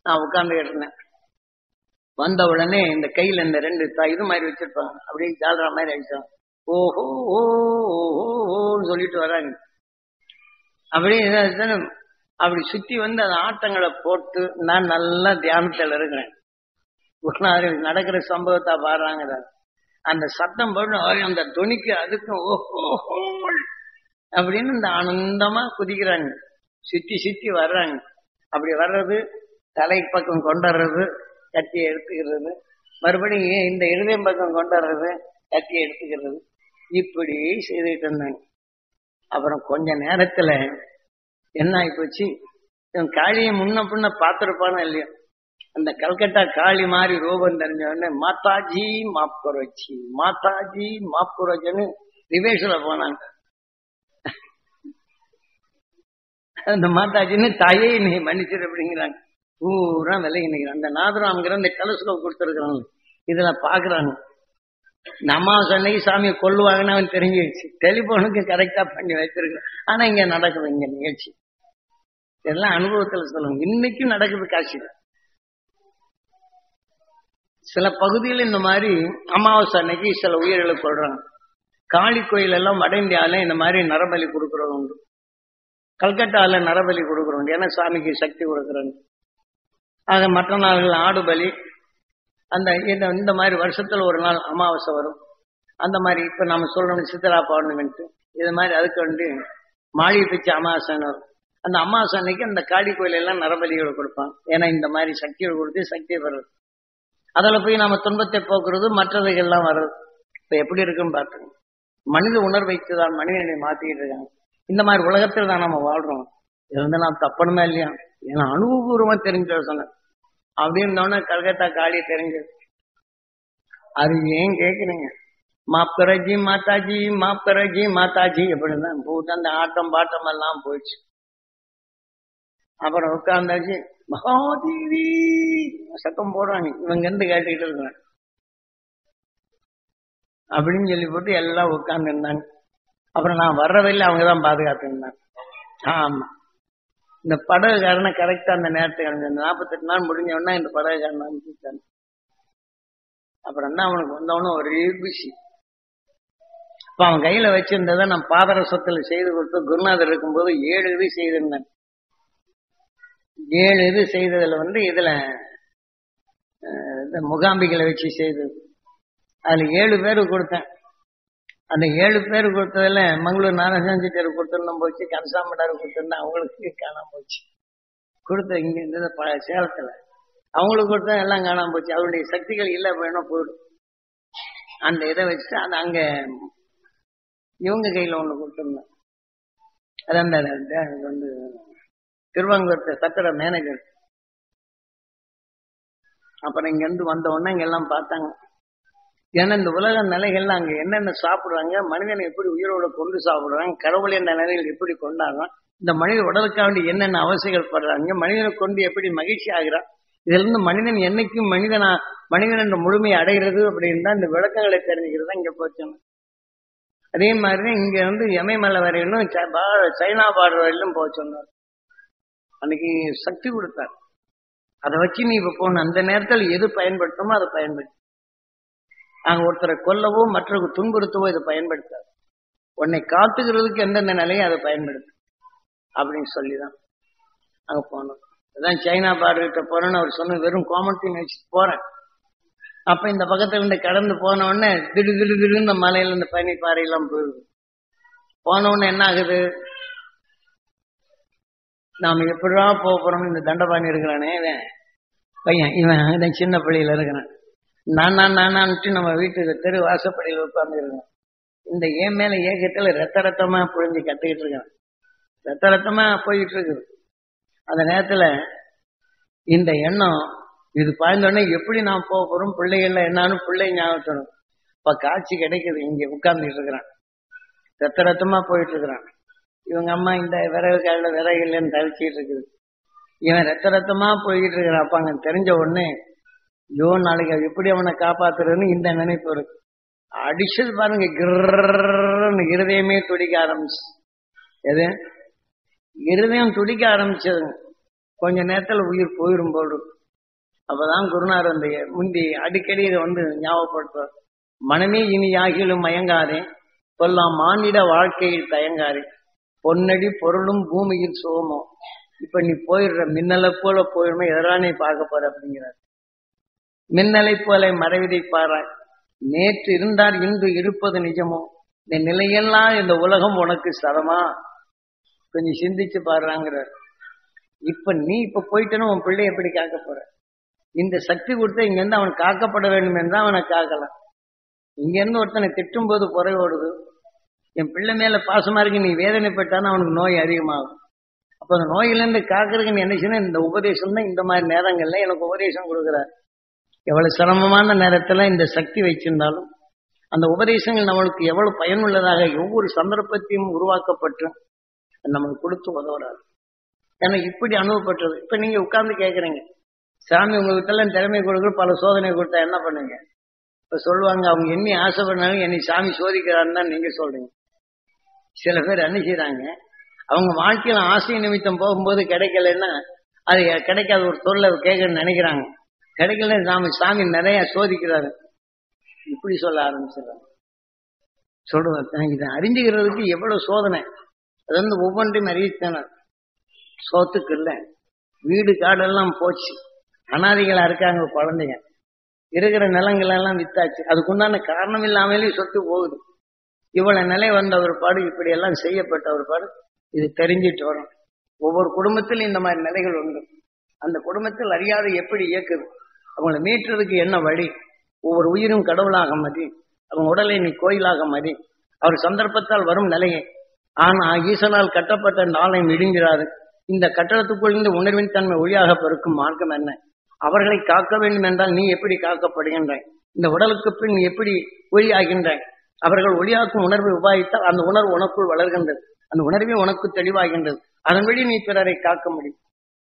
நான் உட்கார்ந்து கேட்டேன். வந்த உடனே இந்த கையில இந்த 2 இது மாதிரி வச்சிருப்பாங்க, அப்படியே ஜாடுற மாதிரி அடிச்சாங்க. ஓஹோ ஓஹோன்னு சொல்லிட்டு வராங்க. அப்படியே அப்படி சுத்தி வந்து அந்த ஆட்டங்களை போட்டு நான் நல்லா தியானத்தில் இருக்கிறேன். நடக்கிற சம்பவத்தை பாடுறாங்க. அந்த சத்தம் போட்டு அந்த துணிக்கு அதுக்கும் ஓஹோ அப்படின்னு இந்த ஆனந்தமா குதிக்கிறாங்க. சுத்தி சுத்தி வர்றாங்க. அப்படி வர்றது, தலை பக்கம் கொண்டுறது, கட்டியை எடுத்துக்கிறது, மறுபடியும் இந்த இருதயம் பக்கம் கொண்டுறது, கட்டியை எடுத்துக்கிறது, இப்படி செய்துட்டு இருந்தாங்க. அப்புறம் கொஞ்ச நேரத்துல என்ன ஆகி போச்சு, காளியை முன்ன பின்ன பார்த்துருப்பானோ இல்லையோ, அந்த கல்கட்டா காளி மாதிரி ரூபம் தெரிஞ்ச உடனே மாதாஜி மாப்குரோச்சி, மாதாஜி மாப்குரோச்சின்னு ரிவேஷன்ல போனாங்க. அந்த மாதாஜின்னு தாயே நீ மன்னிச்சிரு அப்படிங்கிறாங்க. பூரா விலகி நிற்கிறாங்க. அந்த நாதராம்ங்கிற அந்த டெலஸ்கோப் கொடுத்துருக்குறாங்க, இதுல பாக்குறாங்க. இந்த அமாவாசை அன்னைக்கு சாமியை கொல்லுவாங்கன்னு அவன் தெரிஞ்சிருச்சு. டெலிபோனுக்கு கரெக்டா பண்ணி வச்சிருக்கான். ஆனா இங்க நடக்குது இங்க நிகழ்ச்சி. இதெல்லாம் அனுபவத்துல சொல்லுங்க. இன்னைக்கும் நடக்குது காட்சியில. சில பகுதியில் இந்த மாதிரி அமாவாசை அன்னைக்கு சில உயிர்களை கொள்றாங்க. காளி கோயில் எல்லாம் வட இந்தியாவில இந்த மாதிரி நரபலி கொடுக்கறது உண்டு. கல்கட்டாவில நரபலி கொடுக்கறது உண்டு. ஏன்னா சாமிக்கு சக்தி கொடுக்குறாங்க. ஆக மற்ற நாள்கள் ஆடு பலி, அந்த இந்த மாதிரி வருஷத்துல ஒரு நாள் அமாவாசை வரும். அந்த மாதிரி இப்ப நம்ம சொல்றோம் சித்ரா பௌர்ணமி, இது மாதிரி அதுக்கு வந்து மாளிகை பிச்சை அமாவாசைன்னு வரும். அந்த அமாவாசை அன்னைக்கு அந்த காளி கோயில் எல்லாம் நரபலிகளை கொடுப்பாங்க. ஏன்னா இந்த மாதிரி சக்திகள் கொடுத்து சக்தியை பெறுறது. அதில் போய் நம்ம துன்பத்தை போக்குறது, மற்றவைகள்லாம் வர்றது. இப்ப எப்படி இருக்குன்னு பார்த்துங்க. மனித உணர்வைக்கு தான் மனிதனை மாத்திக்கிட்டு இருக்காங்க. இந்த மாதிரி உலகத்தில் தான் நம்ம வாழ்றோம். இது வந்து நான் தப்பணுமே இல்லையா? ஏன்னா அனுபவபூர்வமா தெரிஞ்ச சொன்னேன். அப்படி இருந்தோன்னா கல்கத்தா காளியை தெரிஞ்சது. அது ஏன் கேட்குறீங்க? மாப்கரஜி மாதாஜி மாப்கரஜி மாதாஜி எப்படிதான் போட்டு அந்த ஆட்டம் பாட்டம் எல்லாம் போயிடுச்சு. அப்புறம் உட்கார்ந்தாச்சு, மகாதேவி சத்தம் போடுறாங்க. இவங்க இருந்து கேட்டுக்கிட்டு இருக்காங்க அப்படின்னு சொல்லி போட்டு எல்லாம் உட்கார்ந்து இருந்தாங்க. அப்புறம் நான் வர்றதில்லை, அவங்கதான் பாதுகாத்து இருந்தாங்க. ஆமா, இந்த படகுக்காரனை கரெக்டா அந்த நேரத்துக்கு அனுப்பிச்சு 48 நாள் முடிஞ்சவொன்னா இந்த படகுக்காரனை அனுப்பிச்சாங்க. அப்புறம் என்ன அவனுக்கு வந்தவனும் ஒரே பிசி. இப்ப அவன் கையில வச்சிருந்ததை நான் பாதரசத்துல செய்து கொடுத்து குருநாதர் இருக்கும்போது 7 இது செய்திருந்தேன். 7 இது செய்ததுல வந்து இதுல முகாம்பிகளை வச்சு செய்தது. அதுல 7 பேருக்கு கொடுத்தேன். அந்த 7 பேர் கொடுத்ததுல மங்களூர் நாராயணன் கொடுத்துருந்தோம் போச்சு, கன்சாமடாரு கொடுத்துருந்தா அவங்களுக்கு காணாம போச்சு. கொடுத்த இங்க இருந்தது சேலத்துல அவங்களுக்கு கொடுத்தா எல்லாம் காணாம போச்சு. அவருடைய சக்திகள் இல்லை வேணும் போயிடும். அந்த இதை வச்சுட்டு அது அங்க இவங்க கையில ஒண்ணு கொடுத்துருந்தேன். அது அந்த வந்து திருவாங்கூர் சத்திர மேனேஜர். அப்புறம் இங்க இருந்து வந்த உடனே இங்க எல்லாம் பார்த்தாங்க. ஏன்னா இந்த உலக நிலைகள்ல அங்க என்னென்ன சாப்பிடுறாங்க, மனிதனை எப்படி உயிரோட கொண்டு சாப்பிடுறாங்க, கடவுள் என்ற நிலைகள் எப்படி கொண்டாடுறான், இந்த மனித உடலுக்காக வேண்டி என்னென்ன அவசியங்கள் படுறாங்க, மனிதனை கொண்டு எப்படி மகிழ்ச்சி ஆகிறான், இதுல இருந்து மனிதன் என்னைக்கும் மனிதன் என்ற முழுமையை அடைகிறது அப்படின்னு தான் இந்த விளக்கங்களை தெரிஞ்சுக்கிறது தான் இங்க போச்சு. அதே மாதிரி இங்க வந்து எமயமலை வரையிலும் சைனா பார்டர் வரையிலும் போக சொன்னார். அன்னைக்கு சக்தி கொடுத்தார். அதை வச்சு நீ இப்ப போன அந்த நேரத்தில் எது பயன்படுத்தமோ அதை பயன்படுத்த. நாங்க ஒருத்தரை கொல்லவோ மற்றவருக்கு துன்புறுத்தவோ இதை பயன்படுத்தாது. உன்னை காத்துக்கிறதுக்கு எந்தெந்த நிலையை அதை பயன்படுத்து அப்படின்னு சொல்லிதான் அங்க போனோம். அதான் சைனா பார்டர்கிட்ட போறேன்னு அவர் சொன்ன வெறும் கோமட்டின்னு வச்சுட்டு போறேன். அப்ப இந்த பக்கத்துல இருந்து கடந்து போன உடனே திடீர்னு இந்த மலையில இந்த பனி பாறையெல்லாம் போயிடுது. போன உடனே என்ன ஆகுது, நாம எப்படிடா போறோம்னு இந்த தண்டபாணி இருக்கிறானே பையன், இவன் சின்ன பள்ளியில இருக்கிறான். நான்ட்டு நம்ம வீட்டுக்கு தெரு வாசப்படியில் உட்கார்ந்து இருக்கேன். இந்த ஏன் மேல ஏகத்துல ரத்தமா புழிஞ்சு கத்துக்கிட்டு இருக்கேன். ரத்தமா போயிட்டு இருக்குது. அந்த நேரத்துல இந்த எண்ணம் இது பாய்ந்தோடனே எப்படி நான் போக போறோம், பிள்ளைகள்ல என்னான்னு பிள்ளை ஞாபகம். இப்ப காட்சி கிடைக்குது. இங்க உட்கார்ந்துட்டு இருக்கிறான், ரத்தமா போயிட்டு இருக்கிறான். இவங்க அம்மா இந்த விறகு காயில விறகு இல்லைன்னு தவிச்சிட்டு இருக்குது. இவன் ரத்தமா போய்கிட்டு இருக்கிறான். அப்ப அங்க தெரிஞ்ச உடனே ஐயோ நாளைக்கு எப்படி அவனை காப்பாத்துறதுன்னு இந்த நினைப்பு இருக்கு. அடிச்சது பாருங்க, கிர்ன்னு இருதயமே துடிக்க ஆரம்பிச்சு. எது இருதயம் துடிக்க ஆரம்பிச்சதுங்க. கொஞ்ச நேரத்துல உயிர் போயிடும் போடும். அப்பதான் குருநாதர் அந்த முந்தி அடிக்கடி இதை வந்து ஞாபகப்படுத்துவார். மனமே இனி ஆகிலும் மயங்காதே, கொல்லாம் மானிட வாழ்க்கையில் தயங்காதே, பொன்னடி பொருளும் பூமியில் சுகமோ. இப்ப நீ போயிடுற மின்னலை போல போயிடுமே, எதெல்லாம் நீ பார்க்க போற அப்படிங்கிறார். மின்னலை போல மறைவதை பாராய், நேற்று இருந்தார் இன்று இருப்பது நிஜமோ, இந்த நிலையெல்லாம் இந்த உலகம் உனக்கு சதமா, கொஞ்சம் சிந்திச்சு பாடுறாங்கிறார். இப்ப நீ இப்ப போயிட்டேன்னு உன் பிள்ளை எப்படி காக்க போற? இந்த சக்தி கொடுத்த இங்க இருந்து அவன் காக்கப்பட வேண்டும் என்றால் அவனை காக்கலாம். இங்க இருந்து ஒருத்தனை திட்டும் போது குறை ஓடுது. என் பிள்ளை மேல பாசமா இருக்கு, நீ வேதனைப்பட்டான்னு அவனுக்கு நோய் அதிகமாகும். அப்ப அந்த நோயிலிருந்து காக்கிறதுக்கு நீ என்ன செய்யணும்? இந்த உபதேசம் தான். இந்த மாதிரி நேரங்கள்ல எனக்கு உபதேசம் கொடுக்குறாரு. எவ்வளவு சிரமமான நேரத்துல இந்த சக்தி வச்சிருந்தாலும் அந்த உபதேசங்கள் நம்மளுக்கு எவ்வளவு பயனுள்ளதாக ஒவ்வொரு சந்தர்ப்பத்தையும் உருவாக்கப்பட்டு நமக்கு கொடுத்து உதவுறாரு. ஏன்னா இப்படி அனுபவப்பட்டது. இப்ப நீங்க உட்கார்ந்து கேட்கறீங்க, சாமி உங்ககிட்ட எல்லாம் திறமை கொடுக்குற பல சோதனை கொடுத்தா என்ன பண்ணுங்க? இப்ப சொல்லுவாங்க, அவங்க என்னை ஆசைப்படினாலும் என்னை சாமி சோதிக்கிறான்னு தான் நீங்க சொல்றீங்க. சில பேர் என்ன செய்யறாங்க, அவங்க வாழ்க்கையில ஆசை நிமித்தம் போகும்போது கிடைக்கலன்னா அது கிடைக்காத ஒரு தொழிலை கேட்கணும்னு நினைக்கிறாங்க. கிடைக்கல சாமி நிறைய சோதிக்கிறாரு, இப்படி சொல்ல ஆரம்பிச்சிடறாங்க. சொல்றேன், இதை அறிஞ்சுக்கிறதுக்கு எவ்வளவு சோதனை. அது வந்து ஒவ்வொன்றையும் அறிவித்தான. சோத்துக்கு இல்லை, வீடு காடெல்லாம் போச்சு, அனாதைகளா இருக்காங்க குழந்தைங்க, இருக்கிற நிலங்கள் எல்லாம் வித்தாச்சு, அதுக்குண்டான காரணம் இல்லாமலே சொத்து போகுது. இவ்வளவு நிலை வந்த ஒரு பாடு, இப்படி எல்லாம் செய்யப்பட்ட ஒரு பாடு, இது தெரிஞ்சிட்டு வரும். ஒவ்வொரு குடும்பத்திலும் இந்த மாதிரி நிலைகள் உண்டு. அந்த குடும்பத்தில் அறியாத எப்படி இயக்குது, அவங்களை மீட்டுறதுக்கு என்ன வழி. ஒவ்வொரு உயிரும் கடவுளாக மதி, அவங்க உடலை நீ கோயிலாக மதி. அவர் சந்தர்ப்பத்தால் வரும் நிலையை. ஆனா ஈசனால் கட்டப்பட்ட நாளையும் இடிங்கிறாரு. இந்த கட்டடத்துக்குள் இந்த உணர்வின் தன்மை ஒளியாக பெருக்கும் மார்க்கம் என்ன? அவர்களை காக்க வேண்டும் என்றால் நீ எப்படி காக்கப்படுகின்றாய்? இந்த உடலுக்கு பின் நீ எப்படி ஒளி ஆகின்றாய்? அவர்கள் ஒளியாக்கும் உணர்வை உபாயித்தால் அந்த உணர்வு உனக்குள் வளர்கின்றது, அந்த உணர்வே உனக்கு தெளிவாகின்றது. அதன் வழி நீ பிறரை காக்க முடியும்.